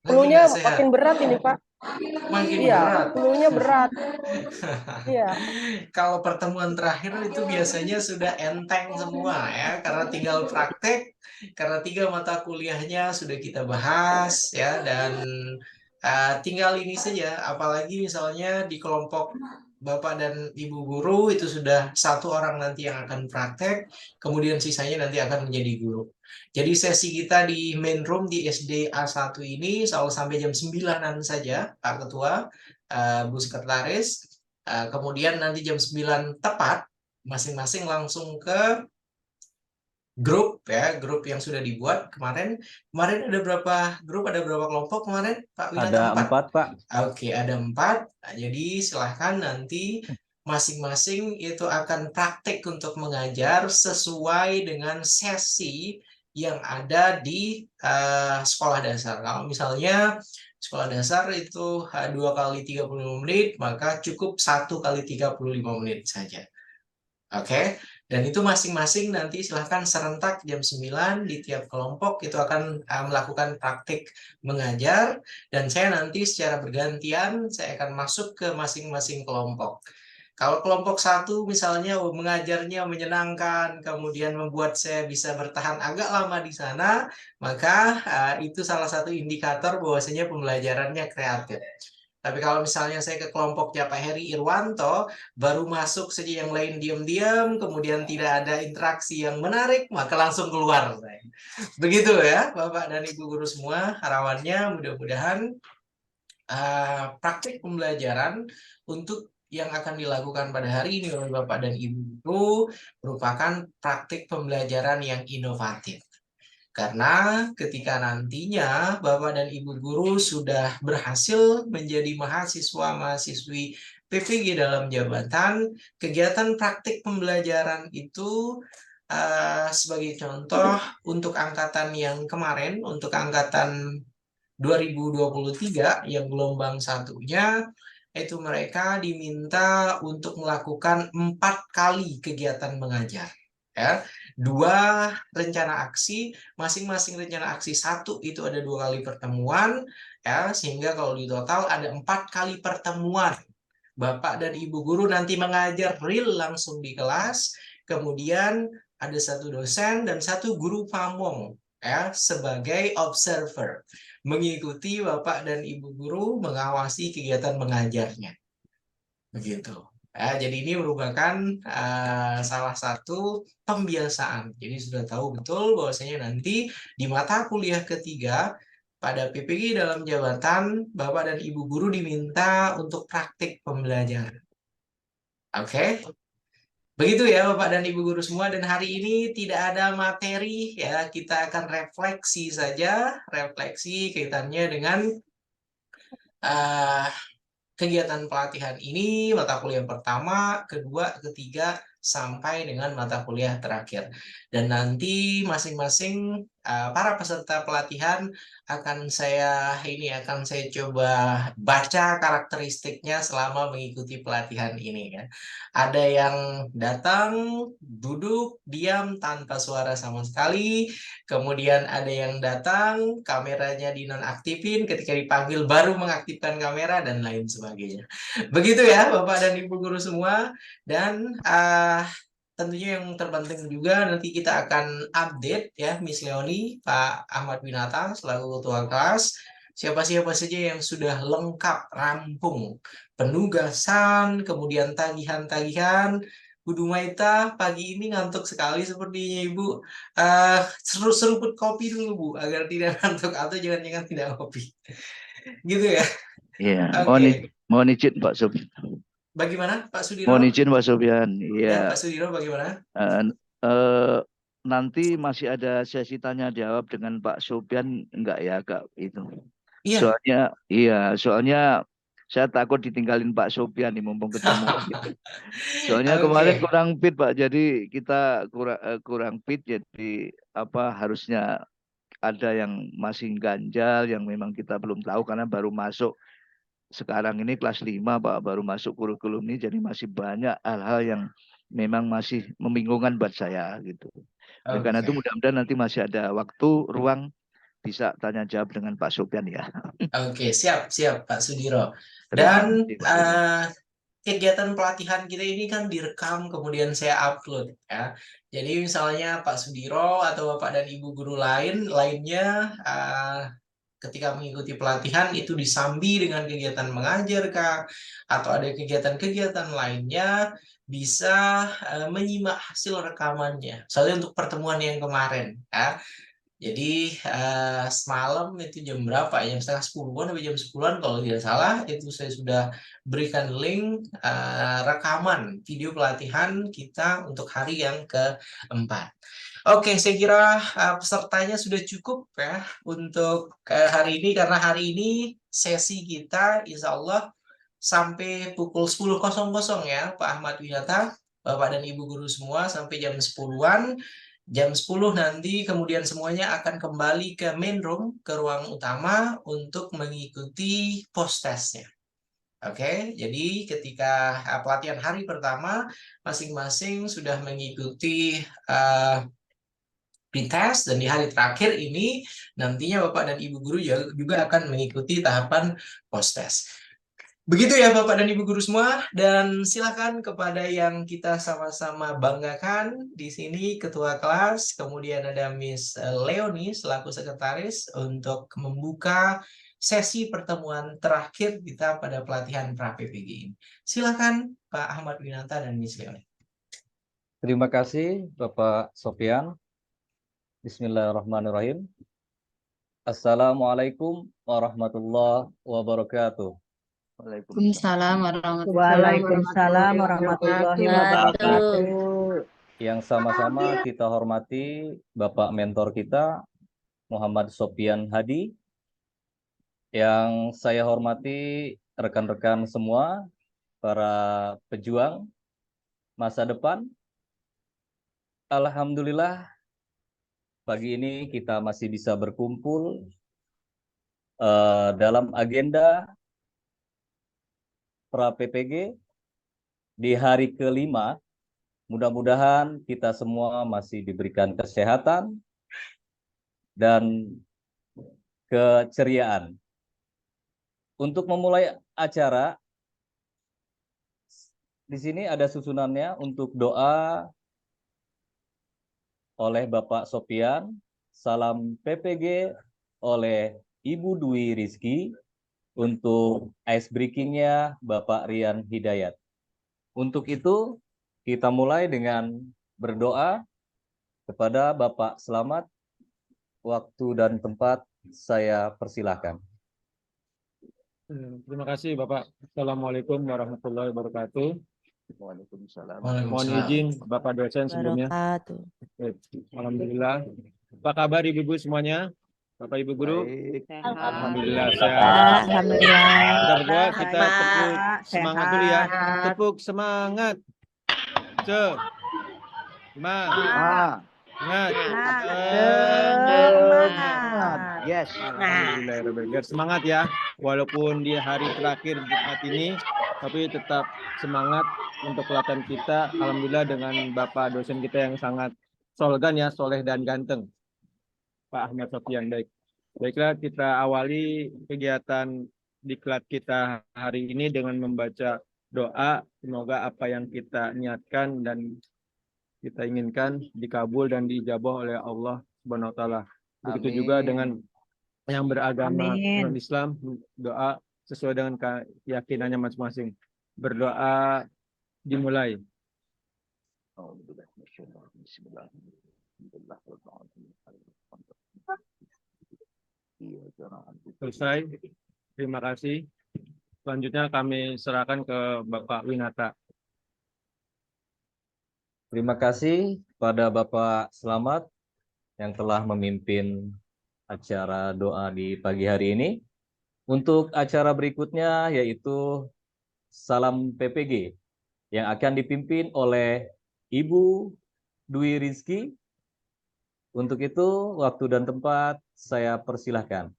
Lagi Flu-nya nggak sehat. makin berat ini, Pak. Makin Iya, berat. flu-nya berat. Iya. Kalau pertemuan terakhir itu biasanya sudah enteng semua ya, karena tinggal praktek, karena 3 mata kuliahnya sudah kita bahas ya, dan tinggal ini saja. Apalagi misalnya di kelompok Bapak dan Ibu guru itu sudah 1 orang nanti yang akan praktek, kemudian sisanya nanti akan menjadi guru. Jadi sesi kita di main room di SD A1 ini selalu sampai jam 9-an saja, Pak Ketua, Bu Sekretaris. Kemudian nanti jam 9 tepat, masing-masing langsung ke grup ya, grup yang sudah dibuat kemarin. Kemarin ada berapa grup, ada berapa kelompok kemarin, Pak Winata? Ada 4. 4, Pak. Oke, ada 4. Nah, jadi silahkan nanti masing-masing itu akan praktek untuk mengajar sesuai dengan sesi yang ada di sekolah dasar. Kalau misalnya sekolah dasar itu 2 kali 35 menit, maka cukup 1 kali 35 menit saja. Oke, dan itu masing-masing nanti silahkan serentak jam 9 di tiap kelompok itu akan melakukan praktik mengajar, dan saya nanti secara bergantian saya akan masuk ke masing-masing kelompok. Kalau kelompok 1 misalnya mengajarnya menyenangkan, kemudian membuat saya bisa bertahan agak lama di sana, maka itu salah satu indikator bahwasanya pembelajarannya kreatif. Tapi kalau misalnya saya ke kelompoknya Pak Heri Irwanto, baru masuk saja yang lain diam-diam, kemudian tidak ada interaksi yang menarik, maka langsung keluar. Begitu ya, Bapak dan Ibu guru semua, harapannya mudah-mudahan praktik pembelajaran untuk yang akan dilakukan pada hari ini oleh Bapak dan Ibu guru merupakan praktik pembelajaran yang inovatif. Karena ketika nantinya Bapak dan Ibu guru sudah berhasil menjadi mahasiswa-mahasiswi PPG dalam jabatan, kegiatan praktik pembelajaran itu sebagai contoh untuk angkatan yang kemarin, untuk angkatan 2023 yang gelombang satunya, itu mereka diminta untuk melakukan 4 kali kegiatan mengajar. Ya, 2 rencana aksi, masing-masing rencana aksi 1 itu ada 2 kali pertemuan, ya, sehingga kalau di total ada 4 kali pertemuan. Bapak dan Ibu guru nanti mengajar real langsung di kelas, kemudian ada 1 dosen dan 1 guru pamong ya sebagai observer, mengikuti Bapak dan Ibu guru mengawasi kegiatan mengajarnya. Begitu. Ya, jadi ini merupakan salah satu pembiasaan. Jadi sudah tahu betul bahwasanya nanti di mata kuliah ketiga pada PPG dalam jabatan, Bapak dan Ibu guru diminta untuk praktik pembelajaran. Oke, begitu ya Bapak dan Ibu guru semua. Dan hari ini tidak ada materi ya, kita akan refleksi saja, refleksi kaitannya dengan uh, kegiatan pelatihan ini, mata kuliah pertama, kedua, ketiga, sampai dengan mata kuliah terakhir. Dan nanti masing-masing para peserta pelatihan akan saya coba baca karakteristiknya selama mengikuti pelatihan ini ya. Ada yang datang, duduk, diam tanpa suara sama sekali. Kemudian ada yang datang, kameranya dinonaktifin, ketika dipanggil baru mengaktifkan kamera, dan lain sebagainya. Begitu ya Bapak dan Ibu guru semua. Dan tentunya yang terpenting juga nanti kita akan update ya Miss Leoni, Pak Ahmad Winata selaku ketua kelas, siapa-siapa saja yang sudah lengkap, rampung, penugasan, kemudian tagihan-tagihan. Bu Dumaita pagi ini ngantuk sekali sepertinya Ibu. Seruput kopi dulu Bu, agar tidak ngantuk, atau jangan-jangan tidak kopi. Gitu ya. Iya, Oke. mohon izin Pak Sofian. Bagaimana Pak Sudiro? Mohon izin Pak Sofian. Ya Iya, Pak Sudiro bagaimana? eh, nanti masih ada sesi tanya jawab dengan Pak Sofian enggak ya, Kak, itu. Iya. Soalnya saya takut ditinggalin Pak Sofian nih mumpung ketemu. Soalnya kemarin Oke. kurang fit Pak, jadi kita kurang fit, jadi apa harusnya ada yang masih ganjal yang memang kita belum tahu karena baru masuk sekarang ini kelas 5 Pak, baru masuk kurikulum ini, jadi masih banyak hal-hal yang memang masih membingungkan buat saya gitu. Oleh karena itu Oke. mudah-mudahan nanti masih ada waktu, ruang bisa tanya jawab dengan Pak Sopyan ya. Oke, siap, siap Pak Sudiro. Terima Dan kasih, Pak Sudiro. kegiatan pelatihan kita ini kan direkam kemudian saya upload ya. Jadi misalnya Pak Sudiro atau Bapak dan Ibu guru lainnya ketika mengikuti pelatihan itu disambi dengan kegiatan mengajar Kak, atau ada kegiatan-kegiatan lainnya bisa menyimak hasil rekamannya. Soalnya untuk pertemuan yang kemarin ya. Jadi semalam itu jam berapa ya? Jam setengah 10-an sampai jam 10-an kalau tidak salah itu saya sudah berikan link rekaman video pelatihan kita untuk hari yang keempat. Oke, saya kira pesertanya sudah cukup ya untuk hari ini karena hari ini sesi kita insya Allah sampai pukul 10.00 ya Pak Ahmad Winata, Bapak dan Ibu guru semua sampai jam 10-an. Jam 10 nanti kemudian semuanya akan kembali ke main room, ke ruang utama untuk mengikuti post testnya. Oke, jadi ketika pelatihan hari pertama masing-masing sudah mengikuti pretest dan di hari terakhir ini nantinya Bapak dan Ibu guru juga akan mengikuti tahapan post test. Begitu ya Bapak dan Ibu guru semua, dan silakan kepada yang kita sama-sama banggakan di sini Ketua kelas, kemudian ada Miss Leonie selaku sekretaris untuk membuka sesi pertemuan terakhir kita pada pelatihan pra-PPG ini. Silakan Pak Ahmad Winata dan Miss Leonie. Terima kasih Bapak Sopyan. Bismillahirrahmanirrahim. Assalamualaikum warahmatullahi wabarakatuh. Waalaikumsalam Waalaikumsalam warahmatullahi wabarakatuh. Yang sama-sama kita hormati Bapak mentor kita Muhammad Sopyan Hadi. Yang saya hormati rekan-rekan semua, para pejuang masa depan. Alhamdulillah pagi ini kita masih bisa berkumpul dalam agenda pra-PPG di hari kelima. Mudah-mudahan kita semua masih diberikan kesehatan dan keceriaan. Untuk memulai acara, di sini ada susunannya untuk doa oleh Bapak Sopyan, salam PPG oleh Ibu Dwi Rizki, untuk ice breakingnya Bapak Rian Hidayat. Untuk itu kita mulai dengan berdoa kepada Bapak Selamat. Waktu dan tempat saya persilahkan. Terima kasih Bapak. Assalamualaikum warahmatullahi wabarakatuh. Waalaikumsalam. Mohon izin Bapak dosen sebelumnya. Alhamdulillah. Apa kabar Ibu-ibu semuanya? Bapak Ibu guru? Baik. Alhamdulillah sehat. Alhamdulillah. Kita berdua kita Baik, tepuk Pak. semangat dulu ya. Sehat. Tepuk semangat. Ah, Semangat. Semangat. yes. Alhamdulillah. Biar semangat ya. Walaupun di hari terakhir Jumat ini, tapi tetap semangat untuk pelatihan kita. Alhamdulillah dengan Bapak dosen kita yang sangat solgan ya, soleh dan ganteng. Pak Ahmad Sopyan. Baiklah, kita awali kegiatan diklat kita hari ini dengan membaca doa. Semoga apa yang kita niatkan dan kita inginkan dikabul dan diijabah oleh Allah Subhanahu wa taala. Begitu juga dengan yang beragama Amin. Islam, doa sesuai dengan keyakinannya masing-masing. Berdoa dimulai. Selesai. Terima kasih. Selanjutnya kami serahkan ke Bapak Winata. Terima kasih pada Bapak Selamat yang telah memimpin acara doa di pagi hari ini. Untuk acara berikutnya yaitu Salam PPG yang akan dipimpin oleh Ibu Dwi Rizki. Untuk itu waktu dan tempat saya persilahkan.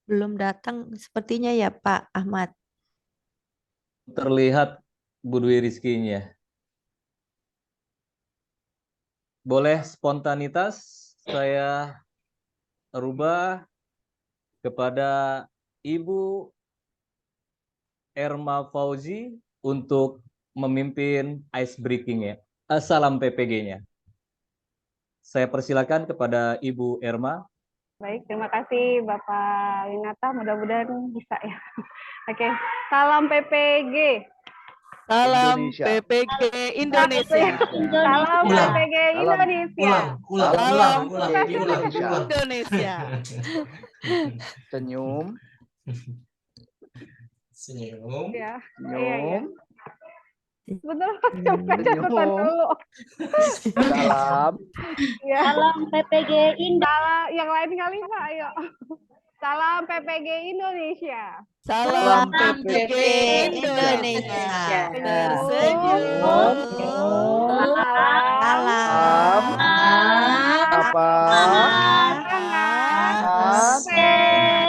belum datang sepertinya ya Pak Ahmad. Terlihat Bu Dwi Rizkinya. Boleh spontanitas saya rubah kepada Ibu Erma Fauzi untuk memimpin ice breaking-nya. Salam PPG-nya. Saya persilakan kepada Ibu Erma. Baik, terima kasih Bapak Winata. Mudah-mudahan bisa ya. Oke, salam PPG. Salam Indonesia. PPG Indonesia. Salam Ulang. PPG Salam. Indonesia. Ulang, PPG diulang. Indonesia. Senyum, Senyum. Ya, iya, iya. senyum, Betul, catatan dulu. salam, Ya. Salam PPG Indah. Salam, yang lain kali Pak, ayo. Salam PPG Indonesia. Salam Salam PPG Indonesia. Tersenyum. Salam. apa, Semangat.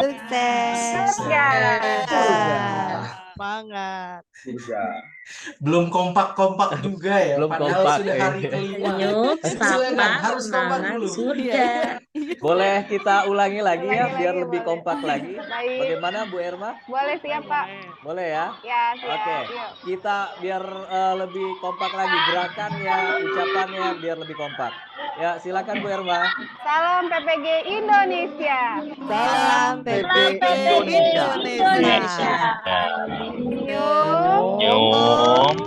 Sukses. Surga. Semangat. Belum kompak-kompak juga ya, Belum padahal kompak, sudah hari iya. kelima. Senyum, Silakan, sapa, harus kompak semangat, dulu. surga. Boleh kita ulangi lagi ya, Ulangi biar lagi, lebih boleh. kompak lagi. Baik. Bagaimana Bu Erma? Boleh siap Pak? Boleh ya? Ya, siap. Oke, Yuk. kita biar lebih kompak lagi gerakannya, ucapannya biar lebih kompak. Ya, silakan Bu Erma. Salam PPG Indonesia. Salam PPG Indonesia. Indonesia. Senyum. Nyum,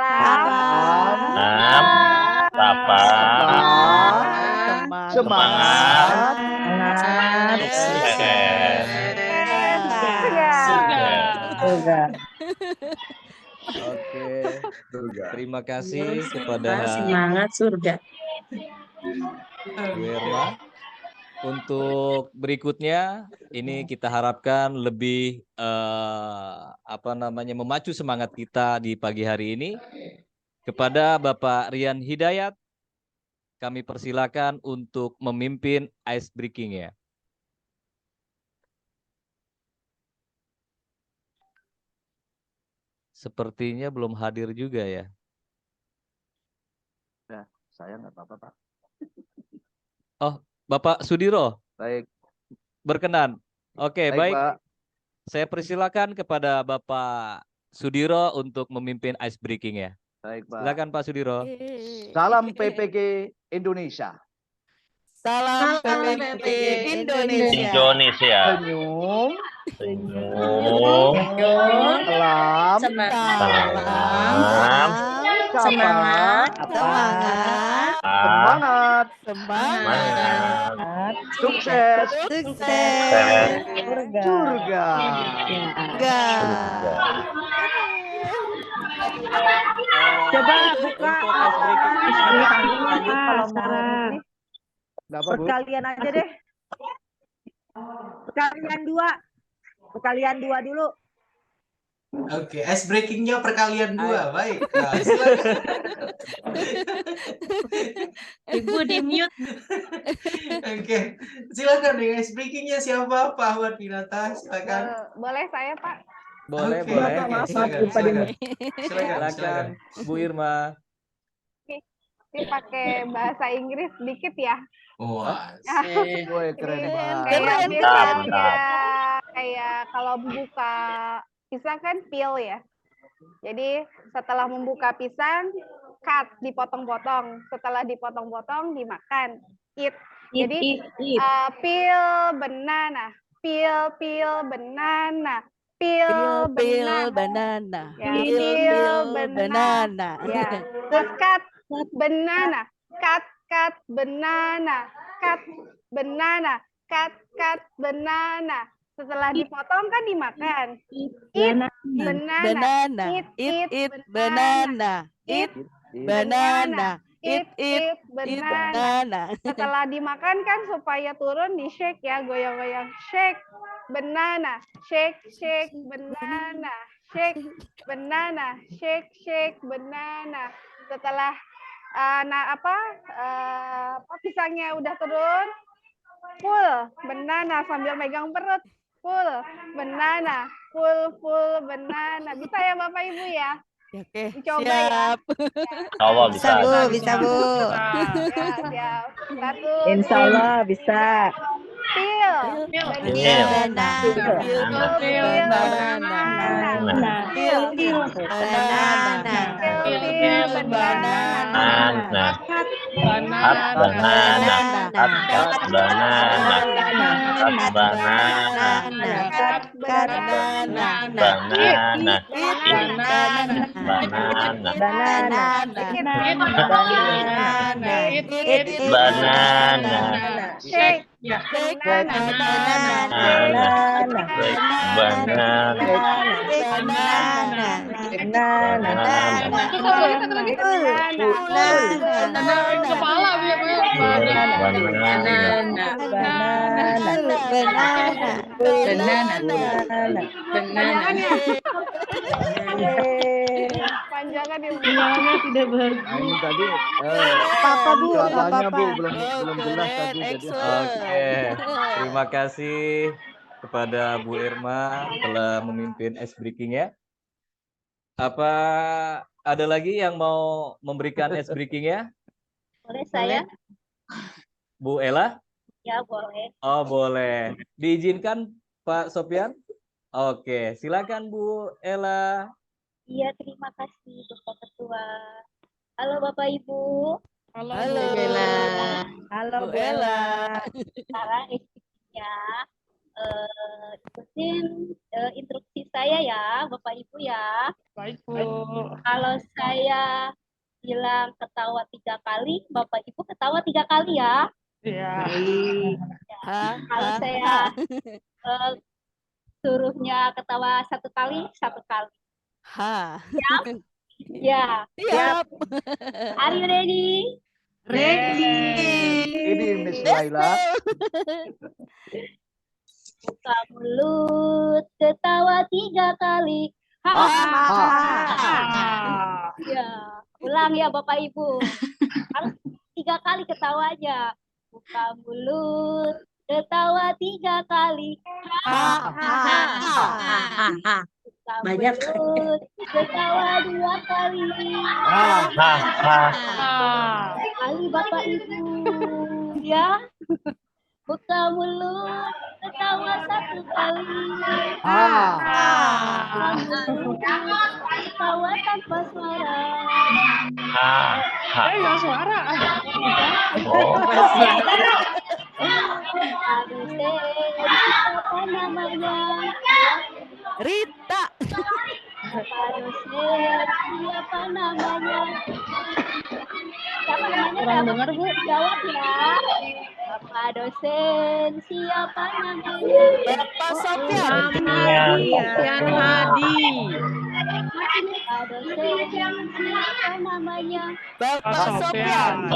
Salam. nam, sapa, semangat, sukses. Surga. Oke, Terima kasih kepada Semangat surga. Bu Erma. Untuk berikutnya, ini kita harapkan lebih memacu semangat kita di pagi hari ini. Kepada Bapak Rian Hidayat, kami persilakan untuk memimpin ice breaking-nya. Sepertinya belum hadir juga ya. Nah, saya nggak apa-apa Pak. Oh, Bapak Sudiro Baik, berkenan. Oke, baik. Pak. Saya persilakan kepada Bapak Sudiro untuk memimpin ice breaking-nya. Baik Pak. Silakan Pak Sudiro. Salam PPG Indonesia. Salam PPG Indonesia. Indonesia. Senyum, Senyum, salam, salam, Semangat. semangat, semangat, sukses, sukses. surga. Coba buka untuk ice breaking kalau mau ini Kenapa Bu? perkalian aja deh. Perkalian dua dulu. Oke, ice breaking-nya perkalian 2. Baik. Nah, silakan. Ibu di mute. Oke, silakan nih ice breaking-nya siapa? Pak Ahmad Winata, silakan. Boleh saya Pak? Boleh, Oke, boleh. Silakan. Bu Irma. Ini pakai bahasa Inggris dikit ya. Wah, Gue keren banget. Kayak Mantap, biasanya kayak kalau buka pisang kan peel ya. Jadi setelah membuka pisang, cut, dipotong-potong. Setelah dipotong-potong, dimakan. Eat. Jadi peel banana, peel banana, peel banana. Ya, peel banana. Ya. Terus cut banana, cut banana, cut banana, cut banana. Setelah dipotong kan dimakan. Eat banana. Eat banana. Eat banana. Eat banana. Setelah dimakan kan supaya turun di shake ya, goyang-goyang. Shake banana. Shake banana. Shake banana. Shake banana. Setelah pisangnya udah turun, full banana sambil megang perut. full banana, full banana. Bisa ya Bapak Ibu ya? Oke, Dicoba ya. siap. Allah Bisa, bisa. Bu, bisa, Bu. Ya, siap. Satu, Insya dua, Allah bisa. pil, Pil. Banana, pil, banana, pil, pil, banana, pil, banana, Banana. Hat banana. Hat banana. Hat banana. Hat banana. Banana. shake, panjangan ya Bu. Nah, ini tadi Apa, Bu? suaranya Bu belum Oh, jelas keren, tadi. Jadi excellent. Oke, terima kasih kepada Bu Irma telah memimpin ice breaking-nya. Apa ada lagi yang mau memberikan ice breaking-nya? Boleh saya? Bu Ella? Ya, boleh. Oh, boleh. Diizinkan Pak Sopyan? Oke, silakan Bu Ella. Iya, terima kasih Bapak Ketua. Halo Bapak Ibu. Halo, Bu Ella. Halo, Bu Ella. Sekarang ya ikutin instruksi saya ya, Bapak Ibu ya. Baik, Bu. Kalau saya bilang ketawa 3 kali, Bapak Ibu ketawa 3 kali ya. Iya. Kalau saya suruhnya ketawa 1 kali, 1 kali. Ya. Siap. Are you ready? ini Miss Laila. Buka mulut, ketawa 3 kali. Ya, ulang ya Bapak Ibu. Harus 3 kali ketawanya. Buka mulut, ketawa 3 kali. Buka mulut, ketawa 2 kali. Kali Bapak Ibu, ya. Buka mulut, ketawa 1 kali. Buka mulut, ketawa tanpa suara. Nggak suara. Siapa namanya? Rita. Siapa namanya? Siapa namanya? Kurang dengar, Bu. Jawab ya. Bapak dosen, siapa namanya? Bapak Sopyan. Sofian Hadi. Bapak dosen, siapa namanya? Bapak Sopyan.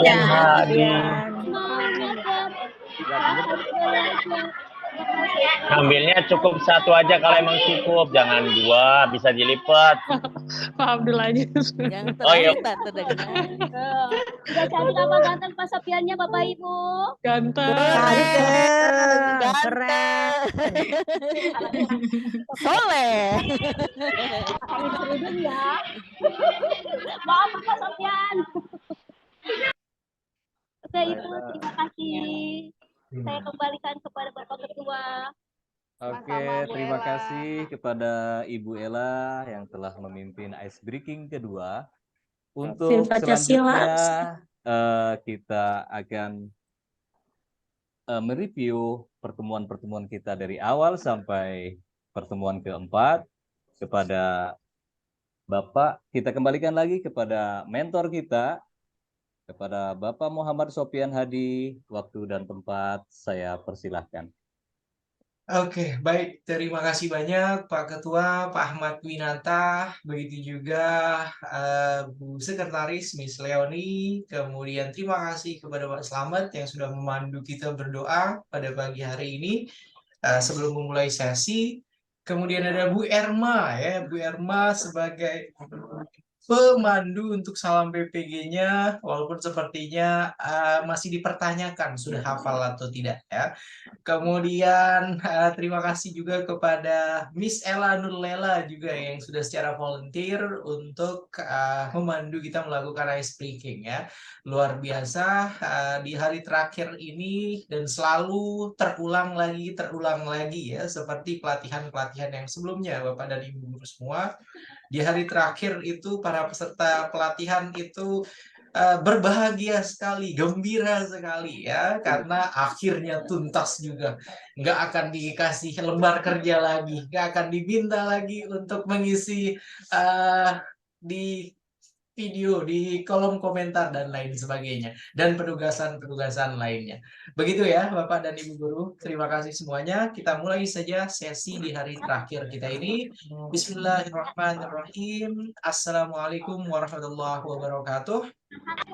Ambilnya cukup 1 aja kalau emang cukup, jangan 2, bisa dilipat. Yang Oh, iya. terakhir tak terdengar. Udah cantik apa ganteng Pak Sofiannya Bapak Ibu? Ganteng. Soleh. Pakai kerudung ya. Maaf Pak Sofian. Oke Ibu, terima kasih. Saya kembalikan kepada Bapak Ketua. Oke, terima kasih kepada Ibu Ella yang telah memimpin ice breaking kedua. Untuk selanjutnya kita akan mereview pertemuan-pertemuan kita dari awal sampai pertemuan keempat kepada Bapak. Kita kembalikan lagi kepada mentor kita, kepada Bapak Muhammad Sopyan Hadi. Waktu dan tempat saya persilahkan. Oke, baik. Terima kasih banyak Pak Ketua, Pak Ahmad Winata, begitu juga Bu Sekretaris Miss Leoni. Kemudian terima kasih kepada Pak Slamet yang sudah memandu kita berdoa pada pagi hari ini sebelum memulai sesi. Kemudian ada Bu Erma ya, Bu Erma sebagai pemandu untuk salam PPG-nya, walaupun sepertinya masih dipertanyakan sudah hafal atau tidak ya. Kemudian terima kasih juga kepada Miss Ella Nurlela juga yang sudah secara volunteer untuk memandu kita melakukan ice breaking ya. Luar biasa di hari terakhir ini dan selalu terulang lagi ya, seperti pelatihan-pelatihan yang sebelumnya Bapak dan Ibu guru semua. Di hari terakhir itu para peserta pelatihan itu berbahagia sekali, gembira sekali ya, karena akhirnya tuntas juga. Nggak akan dikasih lembar kerja lagi, nggak akan diminta lagi untuk mengisi di video, di kolom komentar dan lain sebagainya, dan penugasan-penugasan lainnya. Begitu ya Bapak dan Ibu guru, terima kasih semuanya. Kita mulai saja sesi di hari terakhir kita ini. Bismillahirrahmanirrahim. Assalamualaikum warahmatullahi wabarakatuh.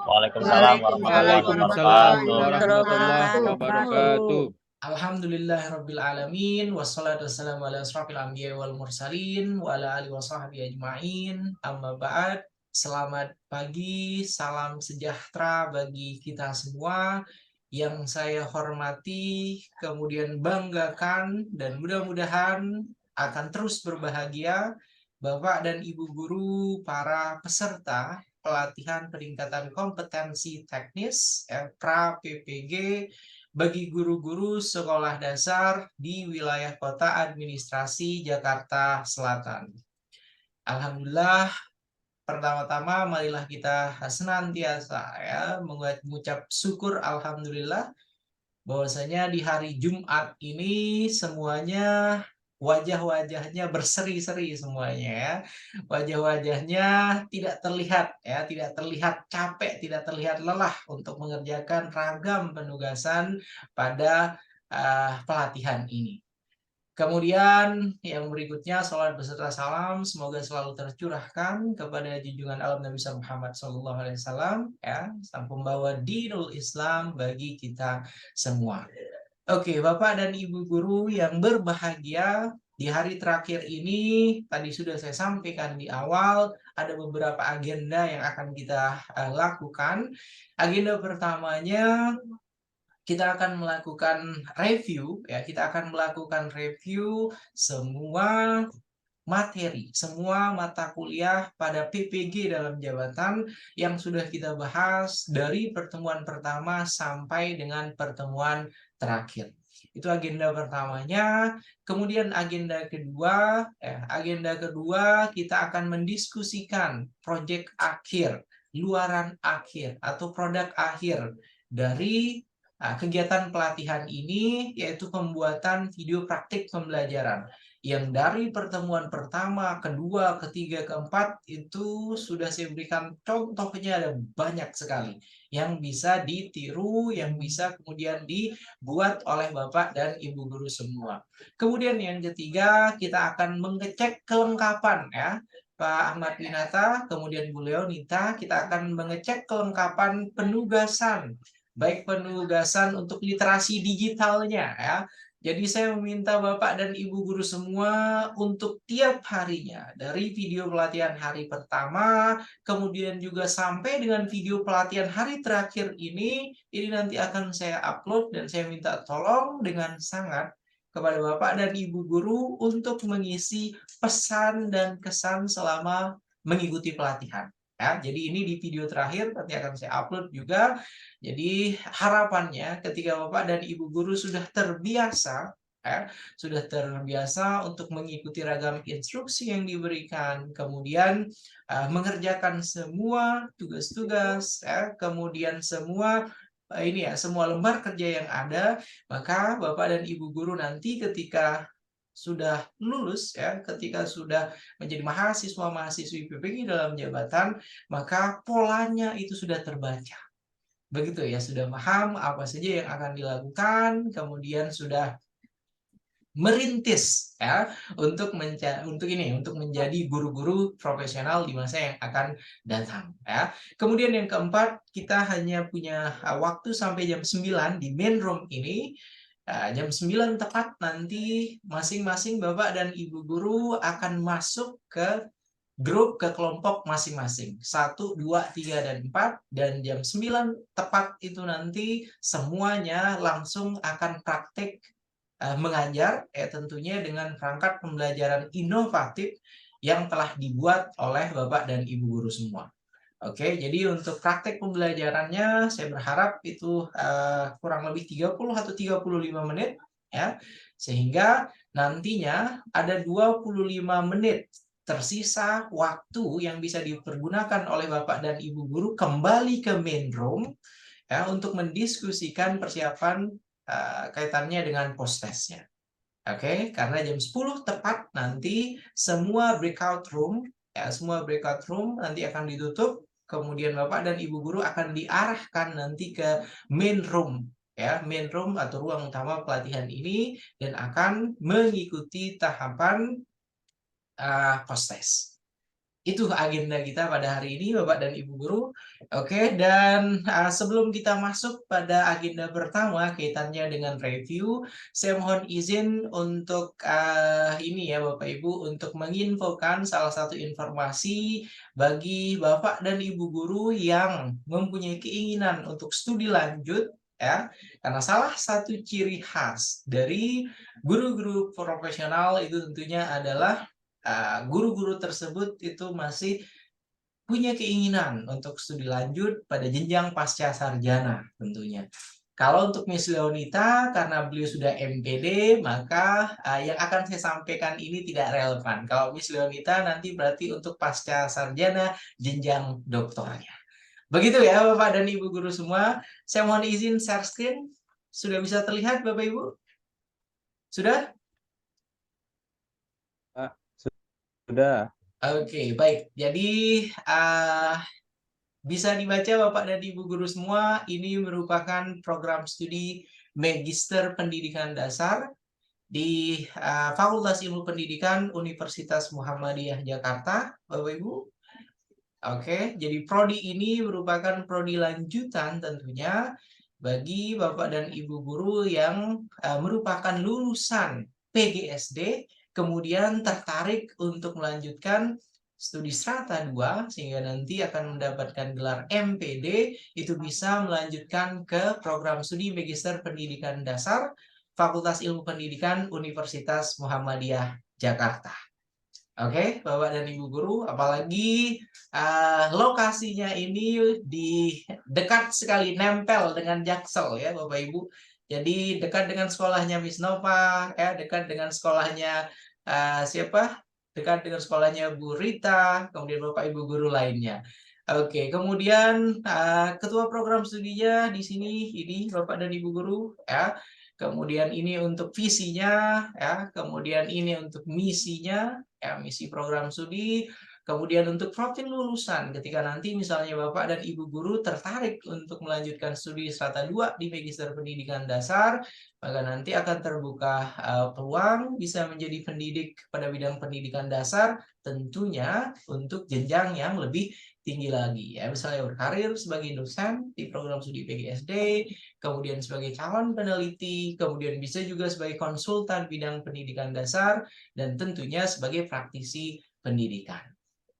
Waalaikumsalam warahmatullahi warahmatullahi wabarakatuh. Alhamdulillahirrabbilalamin. Wassalatu wassalamu ala asrafil anbiya wal mursalin wa ala alihi wa sahbihi ajma'in. Amma ba'd. Selamat pagi, salam sejahtera bagi kita semua yang saya hormati, kemudian banggakan, dan mudah-mudahan akan terus berbahagia Bapak dan Ibu guru, para peserta pelatihan peningkatan kompetensi teknis pra PPG bagi guru-guru sekolah dasar di wilayah kota administrasi Jakarta Selatan. Alhamdulillah, pertama-tama marilah kita senantiasa ya mengucap syukur alhamdulillah bahwasanya di hari Jumat ini semuanya wajah-wajahnya berseri-seri semuanya ya. Wajah-wajahnya tidak terlihat ya, tidak terlihat capek, tidak terlihat lelah untuk mengerjakan ragam penugasan pada pelatihan ini. Kemudian yang berikutnya salat beserta salam semoga selalu tercurahkan kepada junjungan alam Nabi Muhammad SAW ya, sang pembawa dinul Islam bagi kita semua. Oke, Bapak dan Ibu guru yang berbahagia, di hari terakhir ini tadi sudah saya sampaikan di awal ada beberapa agenda yang akan kita lakukan. Agenda pertamanya kita akan melakukan review ya, kita akan melakukan review semua materi, semua mata kuliah pada PPG dalam jabatan yang sudah kita bahas dari pertemuan pertama sampai dengan pertemuan terakhir. Itu agenda pertamanya. Kemudian agenda kedua kita akan mendiskusikan proyek akhir, luaran akhir atau produk akhir dari kegiatan pelatihan ini, yaitu pembuatan video praktik pembelajaran yang dari pertemuan pertama, kedua, ketiga, keempat itu sudah saya berikan contohnya ada banyak sekali yang bisa ditiru, yang bisa kemudian dibuat oleh Bapak dan Ibu guru semua. Kemudian yang ketiga kita akan mengecek kelengkapan ya. Pak Ahmad Winata, kemudian Bu Leonita, kita akan mengecek kelengkapan penugasan, baik penugasan untuk literasi digitalnya ya. Jadi saya meminta Bapak dan Ibu guru semua untuk tiap harinya dari video pelatihan hari pertama, kemudian juga sampai dengan video pelatihan hari terakhir ini nanti akan saya upload dan saya minta tolong dengan sangat kepada Bapak dan Ibu guru untuk mengisi pesan dan kesan selama mengikuti pelatihan. Ya, jadi ini di video terakhir nanti akan saya upload juga. Jadi harapannya ketika Bapak dan Ibu guru sudah terbiasa untuk mengikuti ragam instruksi yang diberikan, kemudian mengerjakan semua tugas-tugas, kemudian semua lembar kerja yang ada, maka Bapak dan Ibu guru nanti ketika sudah lulus ya, ketika sudah menjadi mahasiswa-mahasiswi PPG dalam jabatan, maka polanya itu sudah terbaca. Begitu ya, sudah paham apa saja yang akan dilakukan, kemudian sudah merintis ya untuk menjadi guru-guru profesional di masa yang akan datang ya. Kemudian yang keempat, kita hanya punya waktu sampai jam 9 di main room ini. Jam 9 tepat nanti masing-masing Bapak dan Ibu guru akan masuk ke grup ke kelompok masing-masing. 1, 2, 3, dan 4. Dan jam 9 tepat itu nanti semuanya langsung akan praktik mengajar, tentunya dengan perangkat pembelajaran inovatif yang telah dibuat oleh Bapak dan Ibu guru semua. Oke, jadi untuk praktek pembelajarannya saya berharap itu kurang lebih 30 atau 35 menit ya. Sehingga nantinya ada 25 menit tersisa waktu yang bisa dipergunakan oleh Bapak dan Ibu guru kembali ke main room ya untuk mendiskusikan persiapan kaitannya dengan post-testnya. Oke, karena jam 10 tepat nanti semua breakout room nanti akan ditutup, kemudian Bapak dan Ibu guru akan diarahkan nanti ke main room ya, main room atau ruang utama pelatihan ini dan akan mengikuti tahapan post-test. Itu agenda kita pada hari ini, Bapak dan Ibu guru. Oke, dan sebelum kita masuk pada agenda pertama kaitannya dengan review, saya mohon izin untuk ini ya Bapak Ibu, untuk menginfokan salah satu informasi bagi Bapak dan Ibu guru yang mempunyai keinginan untuk studi lanjut ya, karena salah satu ciri khas dari guru-guru profesional itu tentunya adalah guru-guru tersebut itu masih punya keinginan untuk studi lanjut pada jenjang pasca sarjana tentunya. Kalau untuk Miss Leonita, karena beliau sudah MPD, maka yang akan saya sampaikan ini tidak relevan. Kalau Miss Leonita nanti berarti untuk pasca sarjana jenjang doktornya. Begitu ya Bapak dan Ibu guru semua. Saya mohon izin share screen. Sudah bisa terlihat Bapak Ibu? Sudah? Sudah. Oke, baik. Jadi bisa dibaca Bapak dan Ibu guru semua, ini merupakan program studi Magister Pendidikan Dasar di Fakultas Ilmu Pendidikan Universitas Muhammadiyah Jakarta, Bapak Ibu. Oke, jadi prodi ini merupakan prodi lanjutan tentunya bagi Bapak dan Ibu guru yang merupakan lulusan PGSD kemudian tertarik untuk melanjutkan studi strata 2 sehingga nanti akan mendapatkan gelar MPD, itu bisa melanjutkan ke program studi Magister Pendidikan Dasar Fakultas Ilmu Pendidikan Universitas Muhammadiyah Jakarta. Oke, Bapak dan Ibu guru, apalagi lokasinya ini di dekat sekali nempel dengan Jaksel ya Bapak Ibu. Jadi dekat dengan sekolahnya Miss Nova, ya dekat dengan sekolahnya siapa? Dekat dengan sekolahnya Bu Rita, kemudian Bapak Ibu guru lainnya. Oke, kemudian ketua program studinya di sini ini Bapak dan Ibu guru ya. Kemudian ini untuk visinya ya, kemudian ini untuk misinya ya, misi program studi. Kemudian untuk profil lulusan, ketika nanti misalnya Bapak dan Ibu guru tertarik untuk melanjutkan studi strata 2 di Magister Pendidikan Dasar, maka nanti akan terbuka peluang bisa menjadi pendidik pada bidang pendidikan dasar, tentunya untuk jenjang yang lebih tinggi lagi ya, misalnya berkarir sebagai dosen di program studi PGSD, kemudian sebagai calon peneliti, kemudian bisa juga sebagai konsultan bidang pendidikan dasar, dan tentunya sebagai praktisi pendidikan.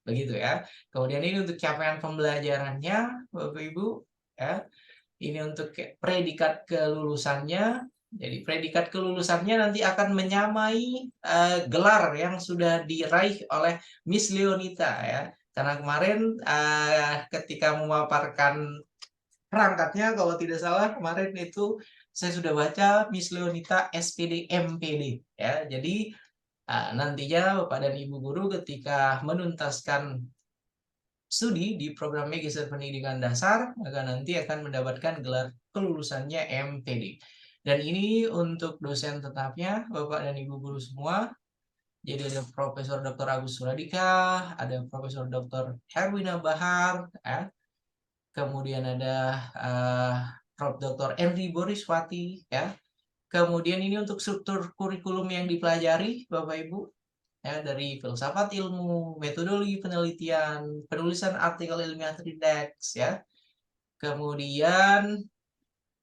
Begitu ya. Kemudian ini untuk capaian pembelajarannya, Bapak Ibu, ya. Ini untuk predikat kelulusannya. Jadi predikat kelulusannya nanti akan menyamai gelar yang sudah diraih oleh Miss Leonita ya. Karena kemarin ketika memaparkan perangkatnya, kalau tidak salah kemarin itu saya sudah baca Miss Leonita SPD MPD ya. Jadi nantinya Bapak dan Ibu guru ketika menuntaskan studi di program Magister Pendidikan Dasar, maka nanti akan mendapatkan gelar kelulusannya MPD. Dan ini untuk dosen tetapnya, Bapak dan Ibu guru semua. Jadi ada Profesor Dr. Agus Suradika, ada Profesor Dr. Herwina Bahar, ya. Kemudian ada Prof. Dr. Henry Boriswati, ya. Kemudian ini untuk struktur kurikulum yang dipelajari, Bapak Ibu, ya, dari filsafat ilmu, metodologi penelitian, penulisan artikel ilmiah terdeks, ya. Kemudian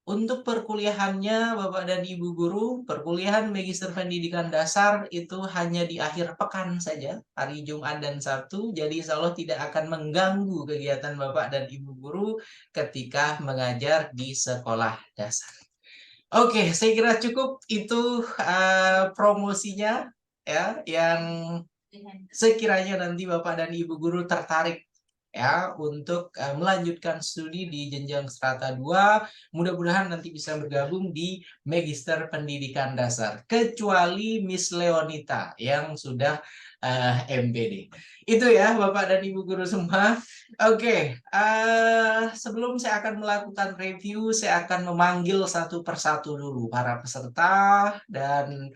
Untuk perkuliahannya, Bapak dan Ibu Guru, perkuliahan Magister Pendidikan Dasar itu hanya di akhir pekan saja, hari Jumat dan Sabtu. Jadi insya Allah tidak akan mengganggu kegiatan Bapak dan Ibu Guru ketika mengajar di sekolah dasar. Oke, saya kira cukup itu promosinya ya, yang sekiranya nanti Bapak dan Ibu Guru tertarik ya untuk melanjutkan studi di jenjang strata 2, mudah-mudahan nanti bisa bergabung di Magister Pendidikan Dasar, kecuali Miss Leonita yang sudah MPD. Itu ya Bapak dan Ibu Guru semua. Oke, sebelum saya akan melakukan review, saya akan memanggil satu persatu dulu para peserta, dan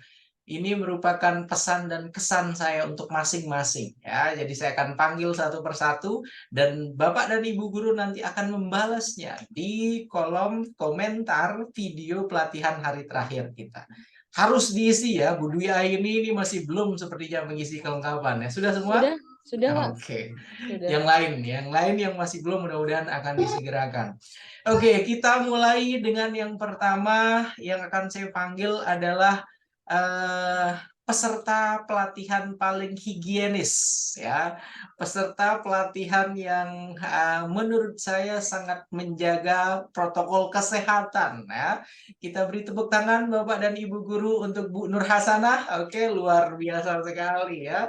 ini merupakan pesan dan kesan saya untuk masing-masing ya. Jadi saya akan panggil satu persatu dan Bapak dan Ibu Guru nanti akan membalasnya di kolom komentar video pelatihan hari terakhir kita. Harus diisi ya, Bu Dwi ini masih belum sepertinya mengisi kelengkapan ya. Sudah semua? Sudah, Pak. Oke. Sudah. Yang lain yang masih belum mudah-mudahan akan disegerakan. Oke, kita mulai dengan yang pertama yang akan saya panggil adalah peserta pelatihan paling higienis ya, peserta pelatihan yang menurut saya sangat menjaga protokol kesehatan ya. Kita beri tepuk tangan Bapak dan Ibu Guru untuk Bu Nur Hasanah. Oke, luar biasa sekali ya.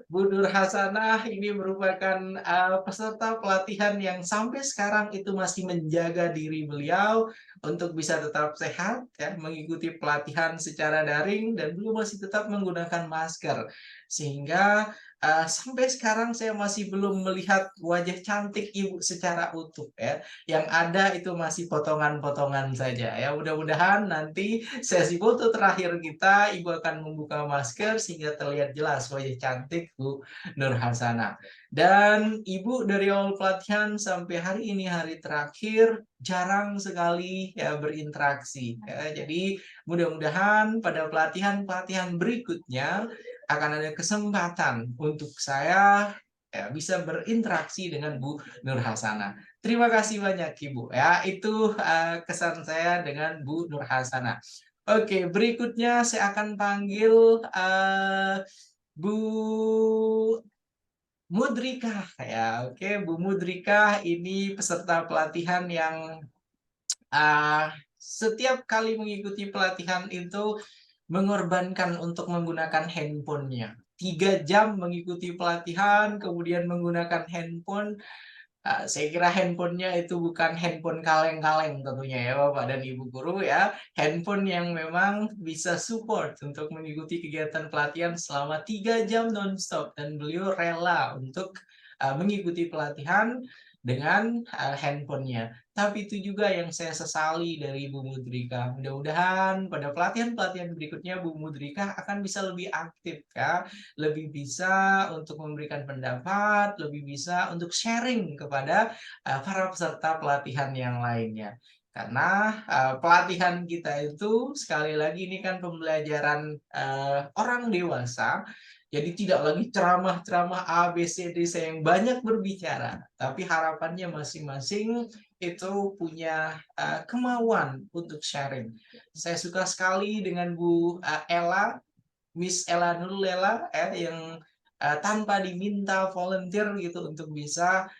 Bu Nur Hasanah ini merupakan peserta pelatihan yang sampai sekarang itu masih menjaga diri beliau untuk bisa tetap sehat ya, mengikuti pelatihan secara daring, dan beliau masih tetap menggunakan masker, sehingga sampai sekarang saya masih belum melihat wajah cantik Ibu secara utuh ya. Yang ada itu masih potongan-potongan saja ya. Mudah-mudahan nanti sesi foto terakhir kita Ibu akan membuka masker sehingga terlihat jelas wajah cantik Bu Nur Hasanah. Dan Ibu dari awal pelatihan sampai hari ini hari terakhir jarang sekali ya berinteraksi ya. Jadi mudah-mudahan pada pelatihan-pelatihan berikutnya akan ada kesempatan untuk saya ya, bisa berinteraksi dengan Bu Nur Hasanah. Terima kasih banyak Ibu ya. Itu kesan saya dengan Bu Nur Hasanah. Oke, berikutnya saya akan panggil Bu Mudrika ya. Oke, Bu Mudrika ini peserta pelatihan yang setiap kali mengikuti pelatihan itu mengorbankan untuk menggunakan handphonenya. 3 jam mengikuti pelatihan, kemudian menggunakan handphone. Saya kira handphonenya itu bukan handphone kaleng-kaleng tentunya ya Bapak dan Ibu Guru ya. Handphone yang memang bisa support untuk mengikuti kegiatan pelatihan selama 3 jam non-stop. Dan beliau rela untuk mengikuti pelatihan dengan handphonenya. Tapi itu juga yang saya sesali dari Bu Mudrika. Mudah-mudahan pada pelatihan-pelatihan berikutnya Bu Mudrika akan bisa lebih aktif ya, lebih bisa untuk memberikan pendapat, lebih bisa untuk sharing kepada para peserta pelatihan yang lainnya. Karena pelatihan kita itu sekali lagi ini kan pembelajaran orang dewasa. Jadi tidak lagi ceramah-ceramah A, B, C, D saya yang banyak berbicara, tapi harapannya masing-masing itu punya kemauan untuk sharing. Saya suka sekali dengan Bu Ella, Miss Ella Nurlela yang tanpa diminta volunteer gitu untuk bisa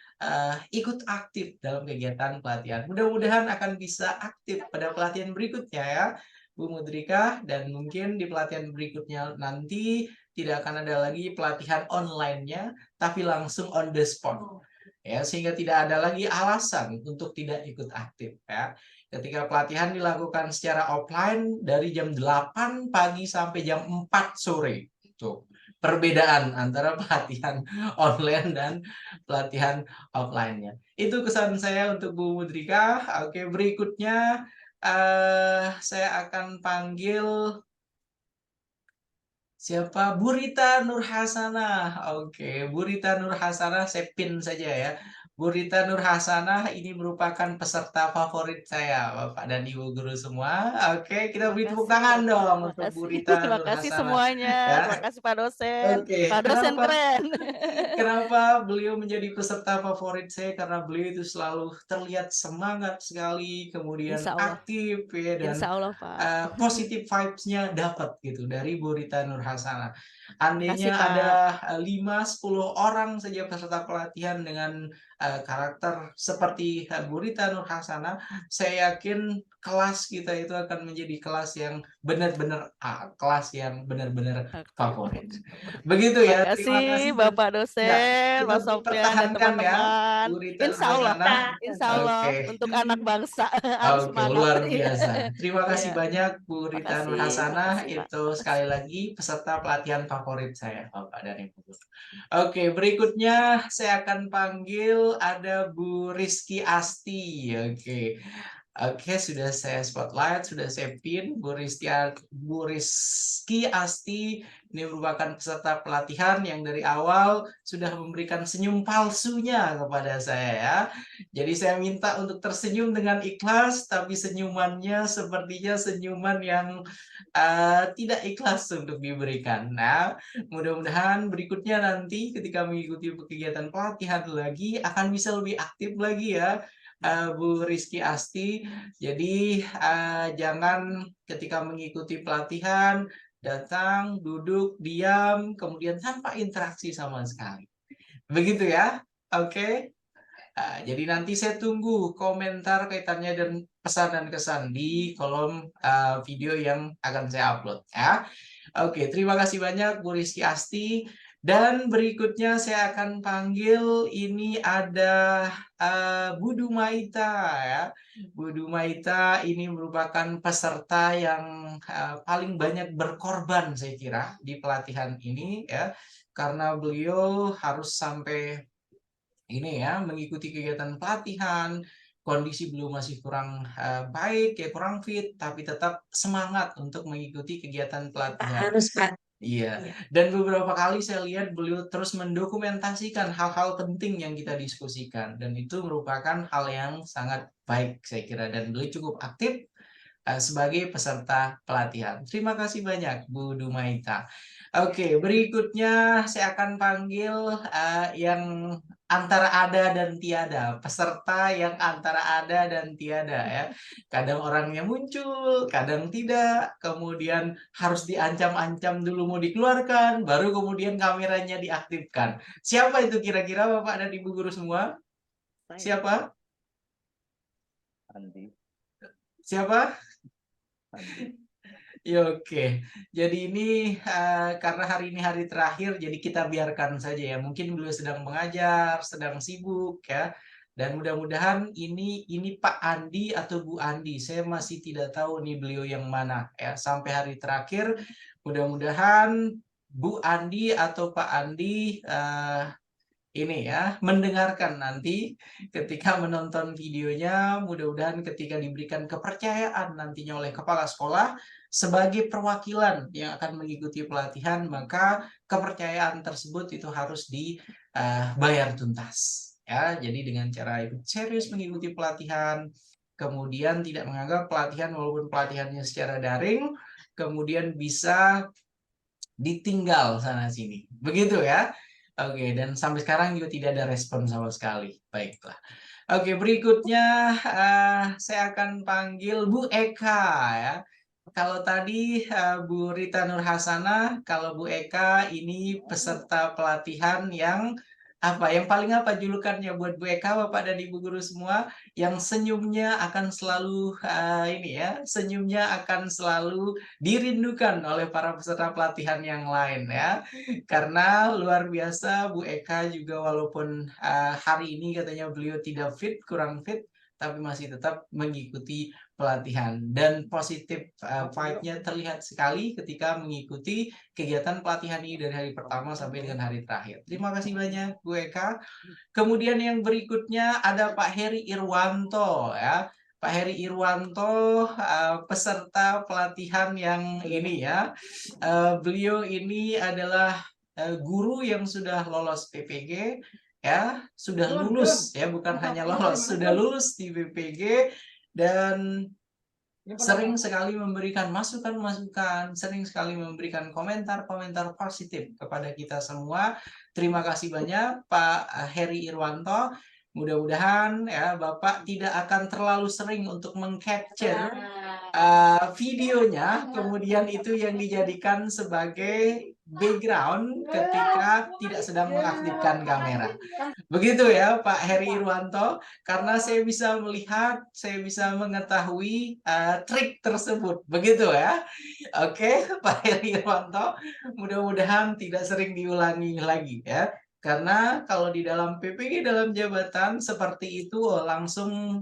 ikut aktif dalam kegiatan pelatihan. Mudah-mudahan akan bisa aktif pada pelatihan berikutnya ya, Bu Mudrika, dan mungkin di pelatihan berikutnya nanti tidak akan ada lagi pelatihan online-nya, tapi langsung on the spot. Ya, sehingga tidak ada lagi alasan untuk tidak ikut aktif ya. Ketika pelatihan dilakukan secara offline dari jam 8 pagi sampai jam 4 sore. Tuh, perbedaan antara pelatihan online dan pelatihan offline-nya. Itu kesan saya untuk Bu Mudrika. Oke, berikutnya saya akan panggil siapa? Bu Rita Nur Hasanah. Oke, Bu Rita Nur Hasanah, saya pin saja ya. Bu Rita Nur Hasanah ini merupakan peserta favorit saya, Bapak dan Ibu guru semua. Oke, kita beri tepuk tangan dong untuk Bu Rita Terima Nur kasih Hasanah. semuanya. Ya. Terima kasih Pak dosen. Oke, Pak dosen kenapa? keren. Kenapa beliau menjadi peserta favorit saya? Karena beliau itu selalu terlihat semangat sekali, kemudian Insya Allah. aktif ya, dan Insya Allah Pak. positive vibes-nya dapat gitu dari Bu Rita Nur Hasanah. Makasih, Andainya Pak. ada 5-10 orang saja peserta pelatihan dengan karakter seperti Bu Rita Nur Hasanah, saya yakin kelas kita itu akan menjadi kelas yang benar-benar kelas yang benar-benar favorit. Begitu ya. Terima kasih Bapak dosen, tetap Mas Sofyan dan dipertahankan ya, teman-teman. Bu Rita Insya Allah, Hasanah. Insya Allah Oke. untuk anak bangsa harus Oke, semangat. luar biasa. Terima kasih Iya. banyak Bu Rita Nur Hasanah. Makasih, Pak. Itu sekali lagi peserta pelatihan favorit saya, Bapak dan Ibu. Oke, berikutnya saya akan panggil ada Bu Rizky Asti. Oke, sudah saya spotlight, sudah saya pin. Bu Rizky Asti ini merupakan peserta pelatihan yang dari awal sudah memberikan senyum palsunya kepada saya ya. Jadi saya minta untuk tersenyum dengan ikhlas, tapi senyumannya sepertinya senyuman yang tidak ikhlas untuk diberikan. Nah, mudah-mudahan berikutnya nanti ketika mengikuti kegiatan pelatihan lagi akan bisa lebih aktif lagi ya. Bu Rizky Asti, jadi jangan ketika mengikuti pelatihan datang, duduk, diam, kemudian tanpa interaksi sama sekali. Begitu ya? Oke. Jadi nanti saya tunggu komentar kaitannya dan pesan dan kesan di kolom video yang akan saya upload ya. Oke, terima kasih banyak Bu Rizky Asti. Dan berikutnya saya akan panggil ini ada Bu Dumaita ya. Bu Dumaita ini merupakan peserta yang paling banyak berkorban saya kira di pelatihan ini ya. Karena beliau harus sampai ini ya mengikuti kegiatan pelatihan, kondisi belum masih kurang baik ya, kurang fit, tapi tetap semangat untuk mengikuti kegiatan pelatihan. Harus Pak. Iya, dan beberapa kali saya lihat beliau terus mendokumentasikan hal-hal penting yang kita diskusikan, dan itu merupakan hal yang sangat baik saya kira, dan beliau cukup aktif sebagai peserta pelatihan. Terima kasih banyak Bu Dumaita. Oke, berikutnya saya akan panggil yang antara ada dan tiada, peserta yang antara ada dan tiada ya. Kadang orangnya muncul, kadang tidak, kemudian harus diancam-ancam dulu mau dikeluarkan, baru kemudian kameranya diaktifkan. Siapa itu kira-kira Bapak dan Ibu guru semua? Siapa? Andi. Siapa? Ya, oke. Jadi ini karena hari ini hari terakhir, jadi kita biarkan saja ya. Mungkin beliau sedang mengajar, sedang sibuk ya. Dan mudah-mudahan ini Pak Andi atau Bu Andi. Saya masih tidak tahu nih beliau yang mana ya. Sampai hari terakhir, mudah-mudahan Bu Andi atau Pak Andi ini ya mendengarkan nanti ketika menonton videonya, mudah-mudahan ketika diberikan kepercayaan nantinya oleh kepala sekolah sebagai perwakilan yang akan mengikuti pelatihan, maka kepercayaan tersebut itu harus dibayar tuntas ya. Jadi dengan cara ikut serius mengikuti pelatihan, kemudian tidak menganggap pelatihan walaupun pelatihannya secara daring, kemudian bisa ditinggal sana sini. Begitu ya. Oke, dan sampai sekarang juga tidak ada respon sama sekali. Baiklah. Oke, berikutnya saya akan panggil Bu Eka ya. Kalau tadi Bu Rita Nur Hasanah, kalau Bu Eka ini peserta pelatihan yang yang paling julukannya buat Bu Eka, Bapak dan Ibu guru semua, yang senyumnya akan selalu senyumnya akan selalu dirindukan oleh para peserta pelatihan yang lain ya. Karena luar biasa Bu Eka juga walaupun hari ini katanya beliau tidak fit, kurang fit, tapi masih tetap mengikuti pelatihan, dan positif vibe-nya terlihat sekali ketika mengikuti kegiatan pelatihan ini dari hari pertama sampai dengan hari terakhir. Terima kasih banyak Bu Eka. Kemudian yang berikutnya ada Pak Heri Irwanto ya. Pak Heri Irwanto peserta pelatihan yang ini ya. Beliau ini adalah guru yang sudah lolos PPG ya sudah lulus ya, bukan hanya lolos, sudah lulus di BPG dan sering sekali memberikan masukan-masukan, sering sekali memberikan komentar-komentar positif kepada kita semua. Terima kasih banyak Pak Heri Irwanto. Mudah-mudahan ya Bapak tidak akan terlalu sering untuk mengcapture videonya, kemudian itu yang dijadikan sebagai background ketika tidak sedang mengaktifkan kamera. Begitu ya Pak Heri Irwanto, karena saya bisa melihat, saya bisa mengetahui trik tersebut. Begitu ya. Oke, Pak Heri Irwanto, mudah-mudahan tidak sering diulangi lagi ya. Karena kalau di dalam PPG dalam jabatan seperti itu langsung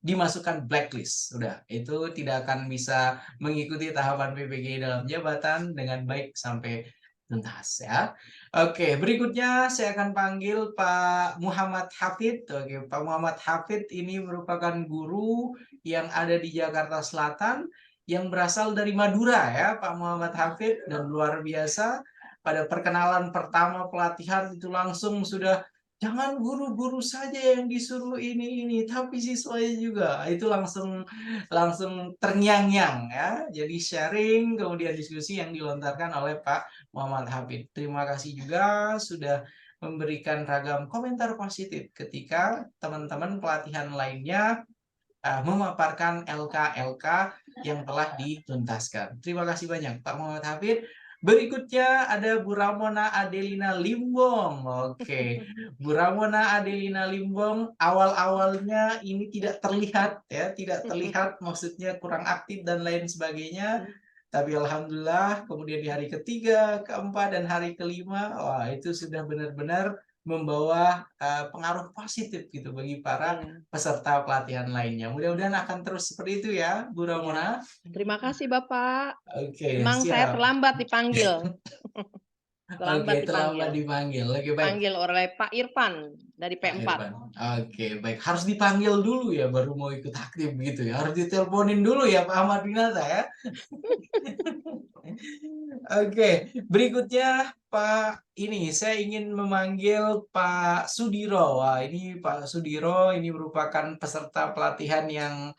dimasukkan blacklist. Sudah, itu tidak akan bisa mengikuti tahapan PPG dalam jabatan dengan baik sampai tuntas ya. Oke, berikutnya saya akan panggil Pak Muhammad Hafid. Oke, Pak Muhammad Hafid ini merupakan guru yang ada di Jakarta Selatan yang berasal dari Madura ya, Pak Muhammad Hafid, dan luar biasa pada perkenalan pertama pelatihan itu langsung sudah jangan guru-guru saja yang disuruh ini, tapi siswanya juga. Itu langsung terngiang-ngiang ya. Jadi sharing, kemudian diskusi yang dilontarkan oleh Pak Muhammad Hafid. Terima kasih juga sudah memberikan ragam komentar positif ketika teman-teman pelatihan lainnya memaparkan LK-LK yang telah dituntaskan. Terima kasih banyak Pak Muhammad Hafid. Berikutnya ada Bu Ramona Adelina Limbong. Oke, Bu Ramona Adelina Limbong awal-awalnya ini tidak terlihat ya, tidak terlihat, maksudnya kurang aktif dan lain sebagainya. Tapi alhamdulillah kemudian di hari ketiga, keempat, dan hari kelima, wah itu sudah benar-benar membawa pengaruh positif gitu bagi para peserta pelatihan lainnya. Mudah-mudahan akan terus seperti itu ya, Bu Ramona. Terima kasih Bapak. Oke, Memang saya siap. terlambat dipanggil. Terlambat dipanggil. Oke, baik. Dipanggil oleh Pak Irfan dari Pak P4. Irfan. Oke, baik. Harus dipanggil dulu ya, baru mau ikut aktif gitu ya. Harus diteleponin dulu ya Pak Ahmad Winata ya. Oke, berikutnya Pak ini saya ingin memanggil Pak Sudiro. Wah, ini Pak Sudiro ini merupakan peserta pelatihan yang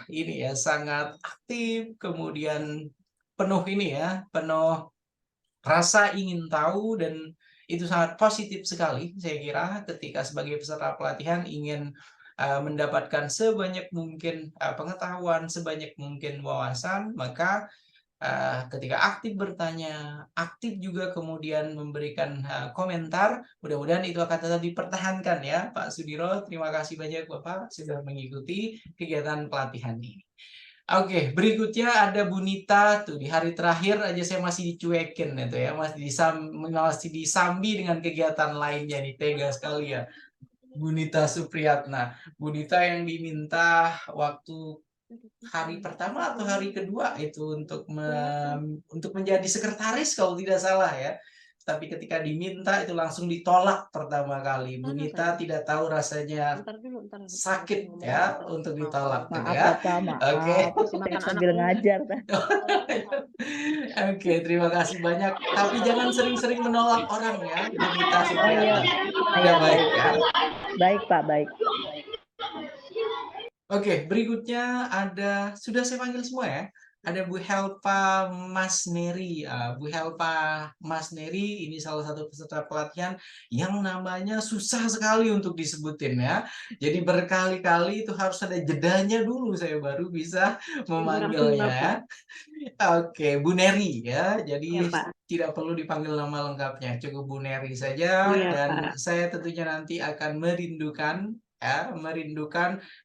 ini ya sangat aktif, kemudian penuh ini ya, penuh rasa ingin tahu, dan itu sangat positif sekali saya kira ketika sebagai peserta pelatihan ingin mendapatkan sebanyak mungkin pengetahuan, sebanyak mungkin wawasan, maka ketika aktif bertanya, aktif juga kemudian memberikan komentar, mudah-mudahan itu akan tetap dipertahankan ya Pak Sudiro. Terima kasih banyak Bapak sudah mengikuti kegiatan pelatihan ini. Oke, berikutnya ada Bu Nita tuh, di hari terakhir aja saya masih dicuekin itu ya, masih disambi dengan kegiatan lainnya nih, tega sekali ya. Bu Nita Supriyatna, Bu Nita yang diminta waktu hari pertama atau hari kedua itu untuk menjadi sekretaris kalau tidak salah ya. Tapi ketika diminta itu langsung ditolak pertama kali. Bu Nita tidak tahu rasanya sakit ya untuk ditolak gitu ya. Oke. Sambil ngajar. Oke, terima kasih banyak. Tapi jangan sering-sering menolak orang ya, Bu Nita Supriyatna. Ya, baik ya. Baik Pak, baik. Oke, berikutnya ada, sudah saya panggil semua ya. Ada Bu Helpa Masneri. Bu Helpa Masneri ini salah satu peserta pelatihan yang namanya susah sekali untuk disebutin ya. Jadi berkali-kali itu harus ada jedanya dulu saya baru bisa memanggilnya ya. Oke, Bu Neri ya. Jadi Ya, tidak perlu dipanggil nama lengkapnya, cukup Bu Neri saja. Iya, Dan Pak. saya tentunya nanti akan merindukan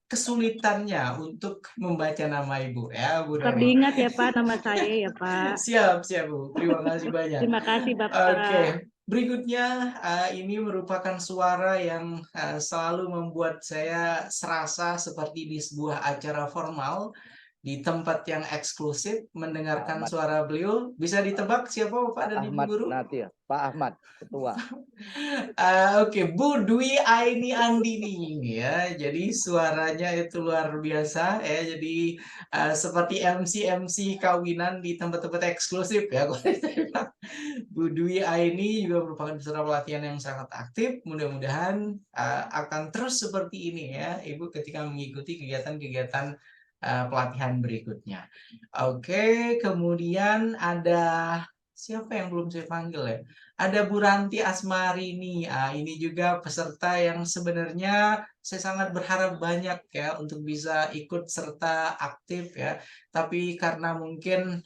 kesulitannya untuk membaca nama Ibu ya, Bu Tetap Neri. diingat ya Pak nama saya ya Pak. Siap Bu. Terima kasih banyak. Terima kasih Bapak. Oke, berikutnya ini merupakan suara yang selalu membuat saya serasa seperti di sebuah acara formal di tempat yang eksklusif mendengarkan suara beliau. Bisa ditebak siapa Bapak dan Ibu Ahmad Guru? Natia, Pak Ahmad, ketua. Oke, Bu Dwi Aini Andini ya. Jadi suaranya itu luar biasa ya. Jadi seperti MC kawinan di tempat-tempat eksklusif ya. Bu Dwi Aini juga merupakan peserta pelatihan yang sangat aktif. Mudah-mudahan akan terus seperti ini ya, Ibu ketika mengikuti kegiatan-kegiatan pelatihan berikutnya. Oke, kemudian ada siapa yang belum saya panggil ya? Ada Bu Ranti Asmarini. Ini juga peserta yang sebenarnya saya sangat berharap banyak ya untuk bisa ikut serta aktif ya. Tapi karena mungkin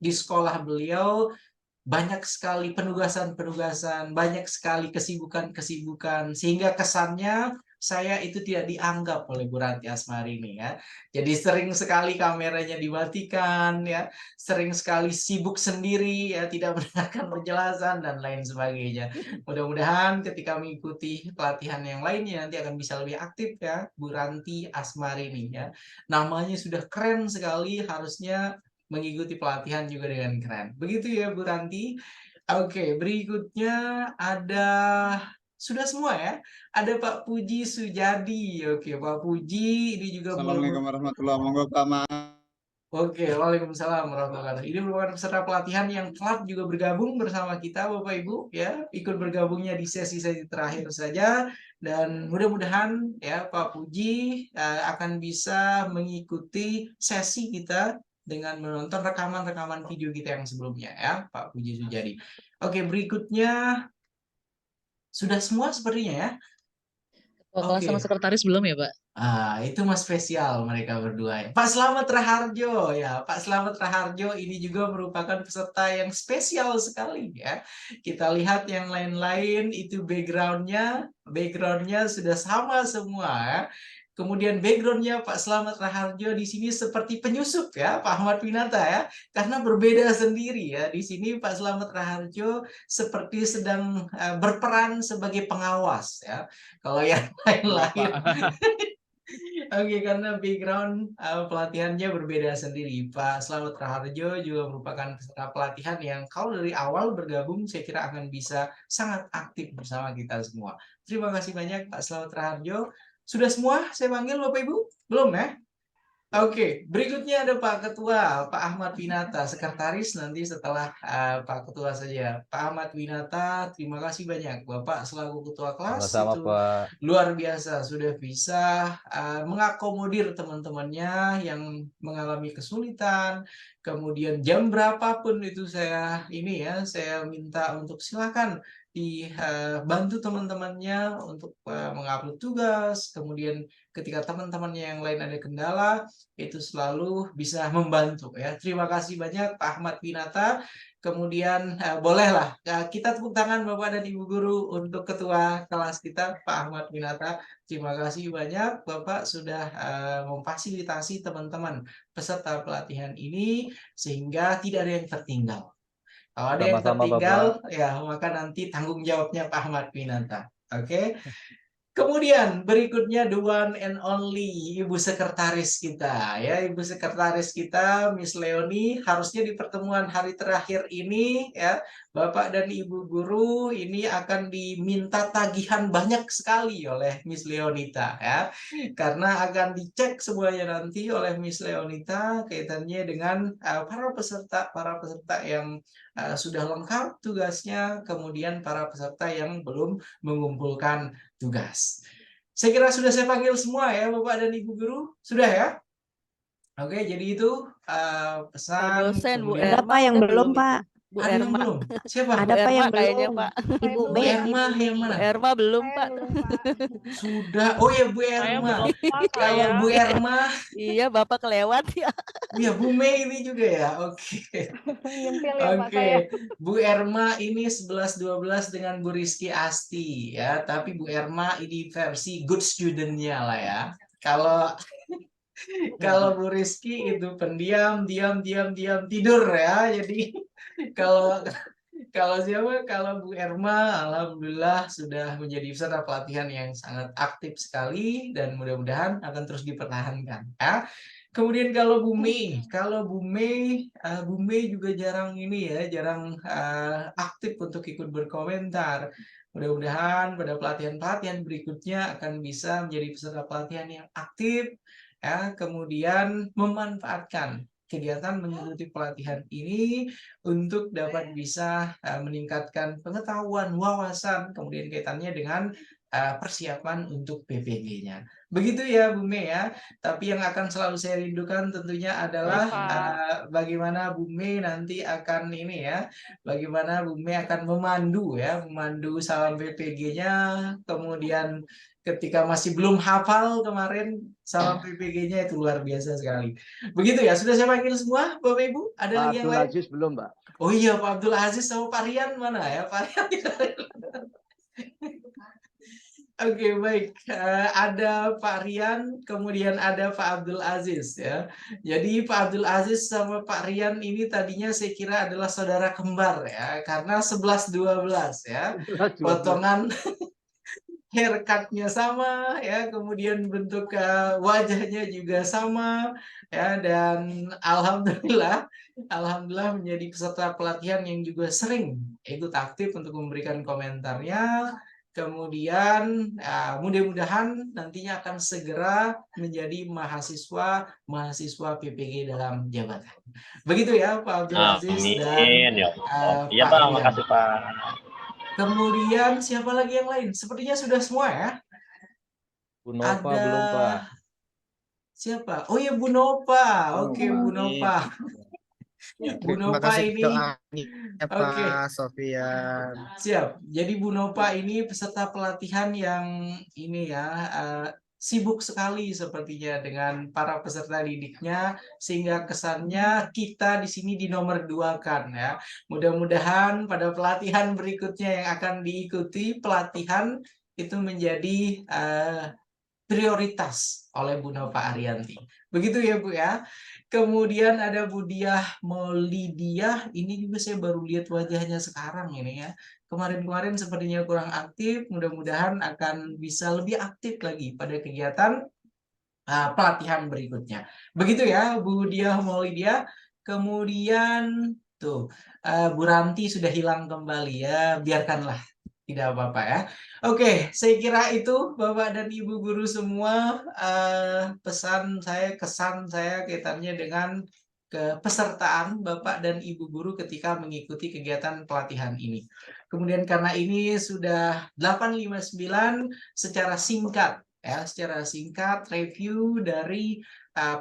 di sekolah beliau banyak sekali penugasan-penugasan, banyak sekali kesibukan-kesibukan, sehingga kesannya saya itu tidak dianggap oleh Bu Ranti Asmarini ya. Jadi sering sekali kameranya dimatikan ya, sering sekali sibuk sendiri ya, tidak mendengarkan penjelasan dan lain sebagainya. Mudah-mudahan ketika mengikuti pelatihan yang lainnya nanti akan bisa lebih aktif ya, Bu Ranti Asmarini ya. Namanya sudah keren sekali, harusnya mengikuti pelatihan juga dengan keren. Begitu ya Bu Ranti. Oke, berikutnya ada sudah semua ya. Ada Pak Puji Sujadi. Oke, Pak Puji ini juga Assalamualaikum warahmatullahi wabarakatuh. Oke, waalaikumsalam warahmatullahi wabarakatuh. Ini merupakan peserta pelatihan yang telah juga bergabung bersama kita, Bapak Ibu, ya, ikut bergabungnya di sesi-sesi terakhir saja, dan mudah-mudahan ya Pak Puji akan bisa mengikuti sesi kita dengan menonton rekaman-rekaman video kita yang sebelumnya, ya, Pak Puji Sujadi. Oke, berikutnya sudah semua sepertinya ya. Ketua kelas sama sekretaris belum ya, Pak? Itu mas spesial mereka berdua. Pak Slamet Raharjo ya, Pak Slamet Raharjo ini juga merupakan peserta yang spesial sekali ya. Kita lihat yang lain-lain itu backgroundnya sudah sama semua ya. Kemudian backgroundnya Pak Slamet Raharjo di sini seperti penyusup ya, Pak Ahmad Winata ya, karena berbeda sendiri ya. Di sini Pak Slamet Raharjo seperti sedang berperan sebagai pengawas ya. Kalau yang lain-lain Oke, karena background pelatihannya berbeda sendiri. Pak Slamet Raharjo juga merupakan peserta pelatihan yang kalau dari awal bergabung, saya kira akan bisa sangat aktif bersama kita semua. Terima kasih banyak Pak Slamet Raharjo. Sudah semua saya panggil Bapak Ibu? Belum ya? Oke, berikutnya ada Pak Ketua, Pak Ahmad Winata, sekretaris nanti setelah Pak Ketua saja. Pak Ahmad Winata, terima kasih banyak Bapak selaku Ketua kelas Sama-sama, itu Pak. luar biasa sudah bisa mengakomodir teman-temannya yang mengalami kesulitan. Kemudian jam berapapun itu saya minta untuk silakan dibantu teman-temannya untuk mengupload tugas. Kemudian ketika teman-temannya yang lain ada kendala, itu selalu bisa membantu ya. Terima kasih banyak Pak Ahmad Winata. Kemudian bolehlah kita tepuk tangan Bapak dan Ibu Guru untuk ketua kelas kita Pak Ahmad Winata. Terima kasih banyak Bapak sudah memfasilitasi teman-teman peserta pelatihan ini sehingga tidak ada yang tertinggal. Kalau ada yang Sama-sama, tertinggal Bapak. ya maka nanti tanggung jawabnya Pak Ahmad Winata. Oke. Kemudian berikutnya the one and only Ibu Sekretaris kita ya, Ibu Sekretaris kita Miss Leoni. Harusnya di pertemuan hari terakhir ini ya Bapak dan Ibu Guru ini akan diminta tagihan banyak sekali oleh Miss Leonita ya, karena akan dicek semuanya nanti oleh Miss Leonita kaitannya dengan para peserta yang sudah lengkap tugasnya, kemudian para peserta yang belum mengumpulkan tugas. Saya kira sudah saya panggil semua ya Bapak dan Ibu Guru. Sudah ya? Oke, jadi itu pesan. Dosen Bu kemudian- Erma. Ada Pak yang belum Pak. Bu Ada yang Erma. belum? Siapa? Ada Bu Pak yang Erma kayaknya, belum. Pak. Ibu Bu Mei. Erma yang Bu mana? Erma belum, Saya Pak. belum, Pak. Sudah. Oh ya Bu Erma. Kalau Bu Erma, Iya, Bapak kelewat ya. ya Bu Mei ini juga ya. Oke. Nyempil ya Pak Oke, saya. Bu Erma ini 11-12 dengan Bu Rizky Asti ya, tapi Bu Erma ini versi good student-nya lah ya. Kalau Bu Rizky itu pendiam, diam tidur ya. Jadi kalau Bu Erma alhamdulillah sudah menjadi peserta pelatihan yang sangat aktif sekali dan mudah-mudahan akan terus dipertahankan ya. Kemudian kalau Bu Mei juga jarang aktif untuk ikut berkomentar. Mudah-mudahan pada pelatihan-pelatihan berikutnya akan bisa menjadi peserta pelatihan yang aktif, ya, kemudian memanfaatkan kegiatan mengikuti pelatihan ini untuk dapat bisa meningkatkan pengetahuan, wawasan, kemudian kaitannya dengan persiapan untuk PPG-nya. Begitu ya Bu Mei ya. Tapi yang akan selalu saya rindukan tentunya adalah bagaimana Bu Mei nanti akan ini ya, bagaimana Bu Mei akan memandu salam PPG-nya, kemudian ketika masih belum hafal kemarin salam PPG-nya itu luar biasa sekali. Begitu ya, sudah saya panggil semua Bapak Ibu? Ada Pak lagi yang Abdul lain? Aziz belum, Pak? Oh iya, Pak Abdul Aziz sama Pak Rian mana ya? Pak Rian tidak ada. Oke, baik. Ada Pak Rian, kemudian ada Pak Abdul Aziz ya. Jadi Pak Abdul Aziz sama Pak Rian ini tadinya saya kira adalah saudara kembar ya, karena 11-12 ya. 11-12. Potongan haircut-nya sama ya, kemudian bentuk wajahnya juga sama ya, dan alhamdulillah menjadi peserta pelatihan yang juga sering ikut aktif untuk memberikan komentarnya. Kemudian mudah-mudahan nantinya akan segera menjadi mahasiswa PPG dalam jabatan. Begitu ya Pak Abdul Aziz dan Amin ya Allah. Iya Pak Pak, Rian. makasih Pak. Kemudian siapa lagi yang lain? Sepertinya sudah semua ya. Bu Nova Ada belum, Pak. siapa? Oh ya Bu Nova. Oke, Bu Nova. Bu Terima Nova kasih ini. doanya Oke. Pak Sofian. Siap. Jadi Bu Nova ini peserta pelatihan yang ini ya, sibuk sekali sepertinya dengan para peserta didiknya, sehingga kesannya kita di sini dinomor 2-kan ya. Mudah-mudahan pada pelatihan berikutnya yang akan diikuti, pelatihan itu menjadi prioritas oleh Bu Nova Arianti. Begitu ya Bu ya. Kemudian ada Bu Diah Maulidiah, ini juga saya baru lihat wajahnya sekarang ini ya. Kemarin-kemarin sepertinya kurang aktif, mudah-mudahan akan bisa lebih aktif lagi pada kegiatan pelatihan berikutnya. Begitu ya Bu Diah Maulidiah. Kemudian tuh Bu Ranti sudah hilang kembali ya, biarkanlah. Tidak apa-apa ya. Oke, saya kira itu Bapak dan Ibu guru semua, kesan saya kaitannya dengan kepesertaan Bapak dan Ibu guru ketika mengikuti kegiatan pelatihan ini. Kemudian karena ini sudah 8:59, secara singkat review dari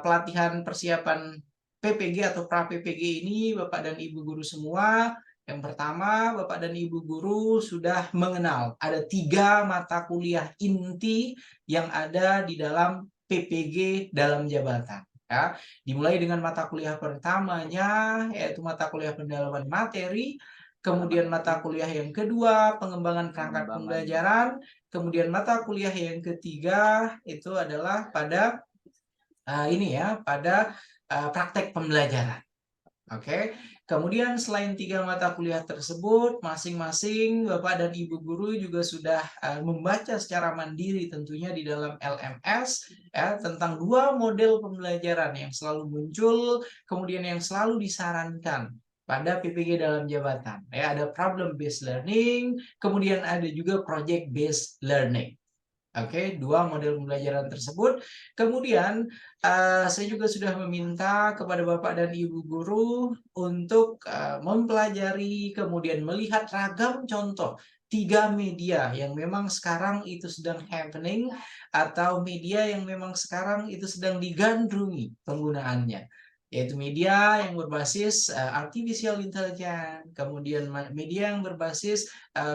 pelatihan persiapan PPG atau pra PPG ini Bapak dan Ibu guru semua. Yang pertama, Bapak dan Ibu guru sudah mengenal ada 3 mata kuliah inti yang ada di dalam PPG dalam jabatan. Ya. Dimulai dengan mata kuliah pertamanya, yaitu mata kuliah pendalaman materi, kemudian mata kuliah yang kedua, pengembangan perangkat pembelajaran, kemudian mata kuliah yang ketiga itu adalah pada pada praktek pembelajaran. Oke. Kemudian selain 3 mata kuliah tersebut, masing-masing Bapak dan Ibu guru juga sudah membaca secara mandiri tentunya di dalam LMS ya, tentang 2 model pembelajaran yang selalu muncul, kemudian yang selalu disarankan pada PPG dalam jabatan. Ya, ada problem based learning, kemudian ada juga project based learning. Oke, 2 model pembelajaran tersebut. Kemudian saya juga sudah meminta kepada Bapak dan Ibu guru untuk mempelajari, kemudian melihat ragam contoh 3 media yang memang sekarang itu sedang happening, atau media yang memang sekarang itu sedang digandrungi penggunaannya. Yaitu media yang berbasis artificial intelligence, kemudian media yang berbasis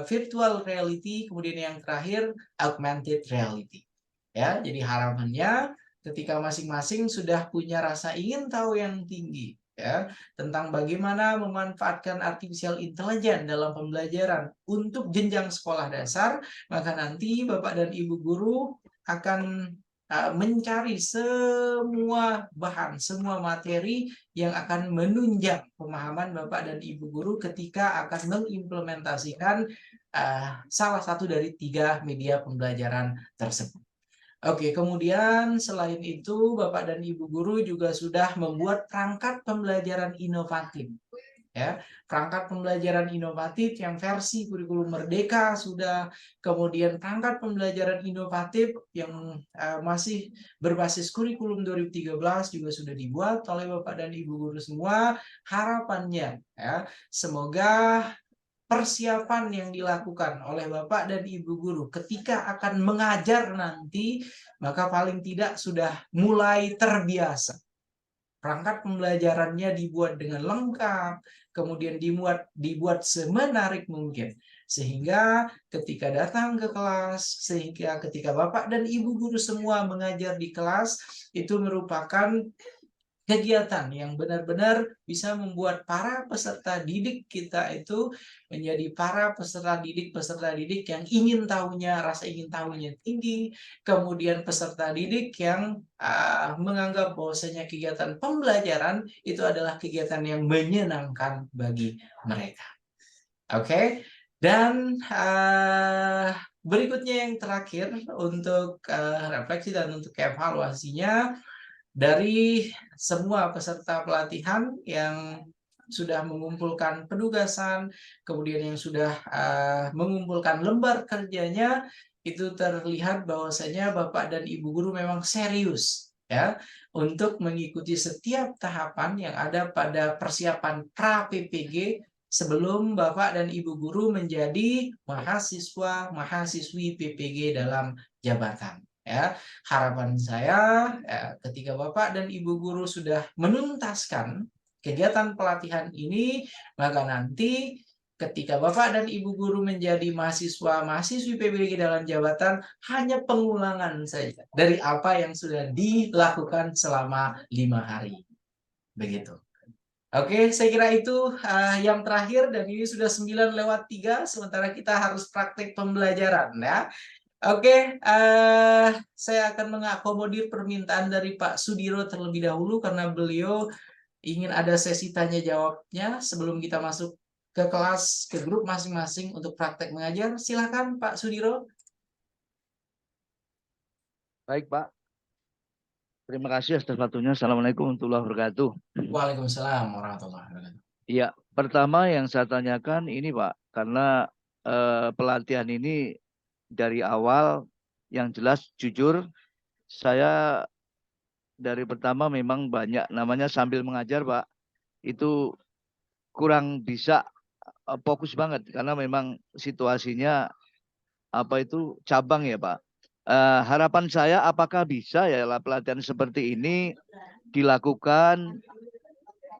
virtual reality, kemudian yang terakhir augmented reality. Ya, jadi harapannya ketika masing-masing sudah punya rasa ingin tahu yang tinggi ya tentang bagaimana memanfaatkan artificial intelligence dalam pembelajaran untuk jenjang sekolah dasar, maka nanti Bapak dan Ibu guru akan mencari semua bahan, semua materi yang akan menunjang pemahaman Bapak dan Ibu guru ketika akan mengimplementasikan salah satu dari 3 media pembelajaran tersebut. Oke, kemudian selain itu Bapak dan Ibu guru juga sudah membuat perangkat pembelajaran inovatif. ya, perangkat pembelajaran inovatif yang versi kurikulum merdeka sudah, kemudian perangkat pembelajaran inovatif yang masih berbasis kurikulum 2013 juga sudah dibuat oleh Bapak dan Ibu guru semua. Harapannya ya, semoga persiapan yang dilakukan oleh Bapak dan Ibu guru ketika akan mengajar nanti, maka paling tidak sudah mulai terbiasa. Perangkat pembelajarannya dibuat dengan lengkap, kemudian dibuat semenarik mungkin. Sehingga ketika datang ke kelas, sehingga ketika Bapak dan Ibu guru semua mengajar di kelas, itu merupakan kegiatan yang benar-benar bisa membuat para peserta didik kita itu menjadi para peserta didik yang ingin tahunya, rasa ingin tahunya tinggi, kemudian peserta didik yang menganggap bahwasanya kegiatan pembelajaran itu adalah kegiatan yang menyenangkan bagi mereka. Oke, dan berikutnya yang terakhir untuk refleksi dan untuk evaluasinya, dari semua peserta pelatihan yang sudah mengumpulkan penugasan, kemudian yang sudah mengumpulkan lembar kerjanya, itu terlihat bahwasanya Bapak dan Ibu guru memang serius ya untuk mengikuti setiap tahapan yang ada pada persiapan pra-PPG sebelum Bapak dan Ibu guru menjadi mahasiswa-mahasiswi PPG dalam jabatan. Ya, harapan saya ketika Bapak dan Ibu guru sudah menuntaskan kegiatan pelatihan ini, maka nanti ketika Bapak dan Ibu guru menjadi mahasiswa-mahasiswi PPG dalam jabatan, hanya pengulangan saja dari apa yang sudah dilakukan selama 5 hari. Begitu. Oke, saya kira itu yang terakhir, dan ini sudah 9:03, sementara kita harus praktik pembelajaran ya. Oke, saya akan mengakomodir permintaan dari Pak Sudiro terlebih dahulu karena beliau ingin ada sesi tanya jawabnya sebelum kita masuk ke kelas, ke grup masing-masing untuk praktek mengajar. Silakan Pak Sudiro. Baik Pak. Terima kasih atas waktunya. Assalamualaikum warahmatullahi wabarakatuh. Waalaikumsalam warahmatullahi wabarakatuh. Iya, pertama yang saya tanyakan ini Pak, karena pelatihan ini dari awal yang jelas jujur saya dari pertama memang banyak namanya sambil mengajar Pak, itu kurang bisa fokus banget karena memang situasinya apa itu cabang ya Pak. Harapan saya apakah bisa ya pelatihan seperti ini dilakukan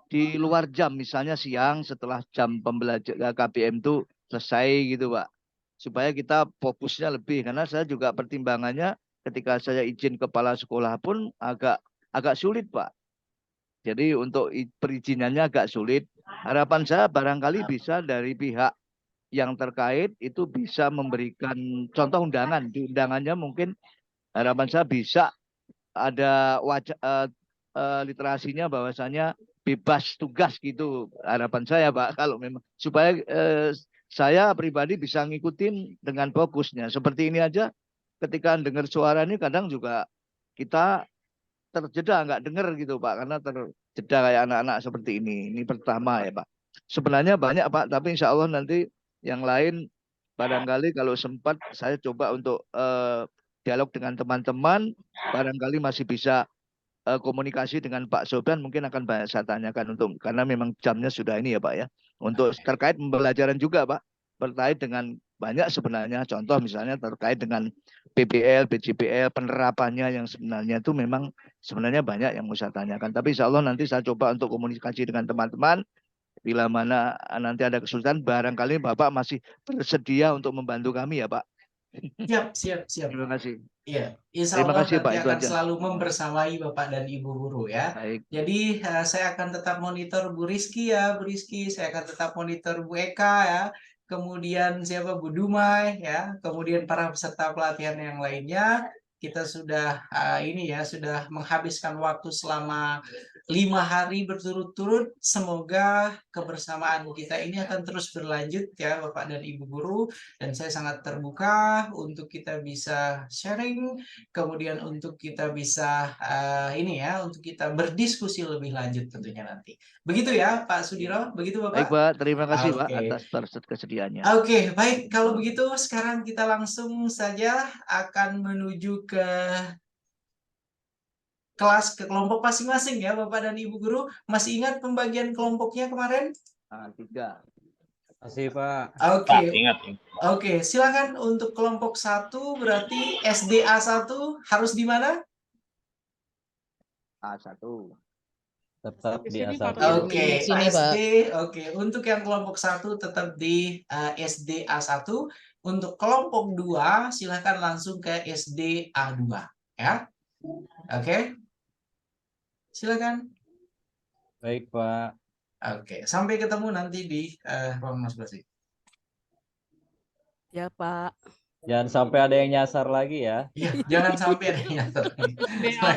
di luar jam, misalnya siang setelah jam pembelajaran KBM itu selesai gitu Pak, supaya kita fokusnya lebih, karena saya juga pertimbangannya ketika saya izin kepala sekolah pun agak sulit Pak. Jadi untuk perizinannya agak sulit. Harapan saya barangkali bisa dari pihak yang terkait itu bisa memberikan contoh undangan. Di undangannya mungkin harapan saya bisa ada literasinya bahwasanya bebas tugas gitu. Harapan saya Pak, kalau memang supaya saya pribadi bisa ngikutin dengan fokusnya. Seperti ini aja ketika dengar suara ini kadang juga kita terjeda nggak dengar gitu Pak, karena terjeda kayak anak-anak seperti ini. Ini pertama ya Pak. Sebenarnya banyak Pak, tapi insya Allah nanti yang lain barangkali kalau sempat saya coba untuk dialog dengan teman-teman, barangkali masih bisa komunikasi dengan Pak Sofyan, mungkin akan banyak saya tanyakan untuk, karena memang jamnya sudah ini ya Pak ya. Untuk terkait pembelajaran juga Pak, terkait dengan banyak sebenarnya, contoh misalnya terkait dengan PBL, PJBL, penerapannya yang sebenarnya itu memang sebenarnya banyak yang mau saya tanyakan. Tapi insya Allah nanti saya coba untuk komunikasi dengan teman-teman. Bila mana nanti ada kesulitan, barangkali Bapak masih bersedia untuk membantu kami ya Pak. Siap. Terima kasih. Iya, insya Terima Allah kasih nanti Pak, itu akan aja. selalu membersamai Bapak dan Ibu guru ya. Baik. Jadi saya akan tetap monitor Bu Rizky ya, Bu Rizky. Saya akan tetap monitor Bu Eka ya. Kemudian siapa Bu Dumai ya. Kemudian para peserta pelatihan yang lainnya. Kita sudah ini ya, sudah menghabiskan waktu selama 5 hari berturut-turut. Semoga kebersamaan kita ini akan terus berlanjut ya Bapak dan Ibu guru, dan saya sangat terbuka untuk kita bisa sharing, kemudian untuk kita bisa untuk kita berdiskusi lebih lanjut tentunya nanti. Begitu ya Pak Sudiro, begitu Bapak? Baik Pak, terima kasih Pak Oke. atas kesediaannya. Oke, baik. Kalau begitu sekarang kita langsung saja akan menuju ke kelas, ke kelompok masing-masing ya Bapak dan Ibu guru. Masih ingat pembagian kelompoknya kemarin? 3. Masih Pak. Oke. Ingat. Oke, silakan untuk kelompok 1 berarti SDA 1 harus di mana? A1. Tetap di A1. Oke, Di sini, Pak. SD. Oke, untuk yang kelompok 1 tetap di SD A1. Untuk kelompok 2 silakan langsung ke SD A2 ya. Oke. Silakan. Baik Pak. Oke, sampai ketemu nanti di ruang masing-masing. Ya, Pak. Jangan sampai ada yang nyasar lagi ya. Iya, jangan sampai ada yang nyasar.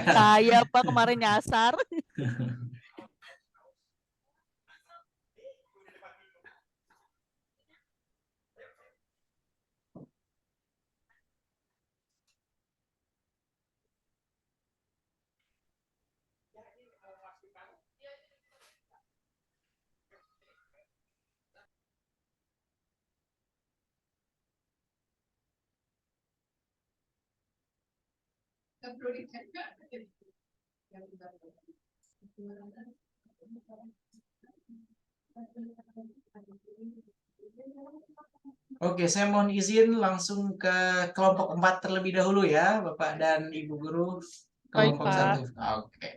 Saya, Pak, kemarin nyasar. Oke, saya mohon izin langsung ke kelompok 4 terlebih dahulu ya, Bapak dan Ibu guru. Baik, Kelompok Pak. 1. Oke.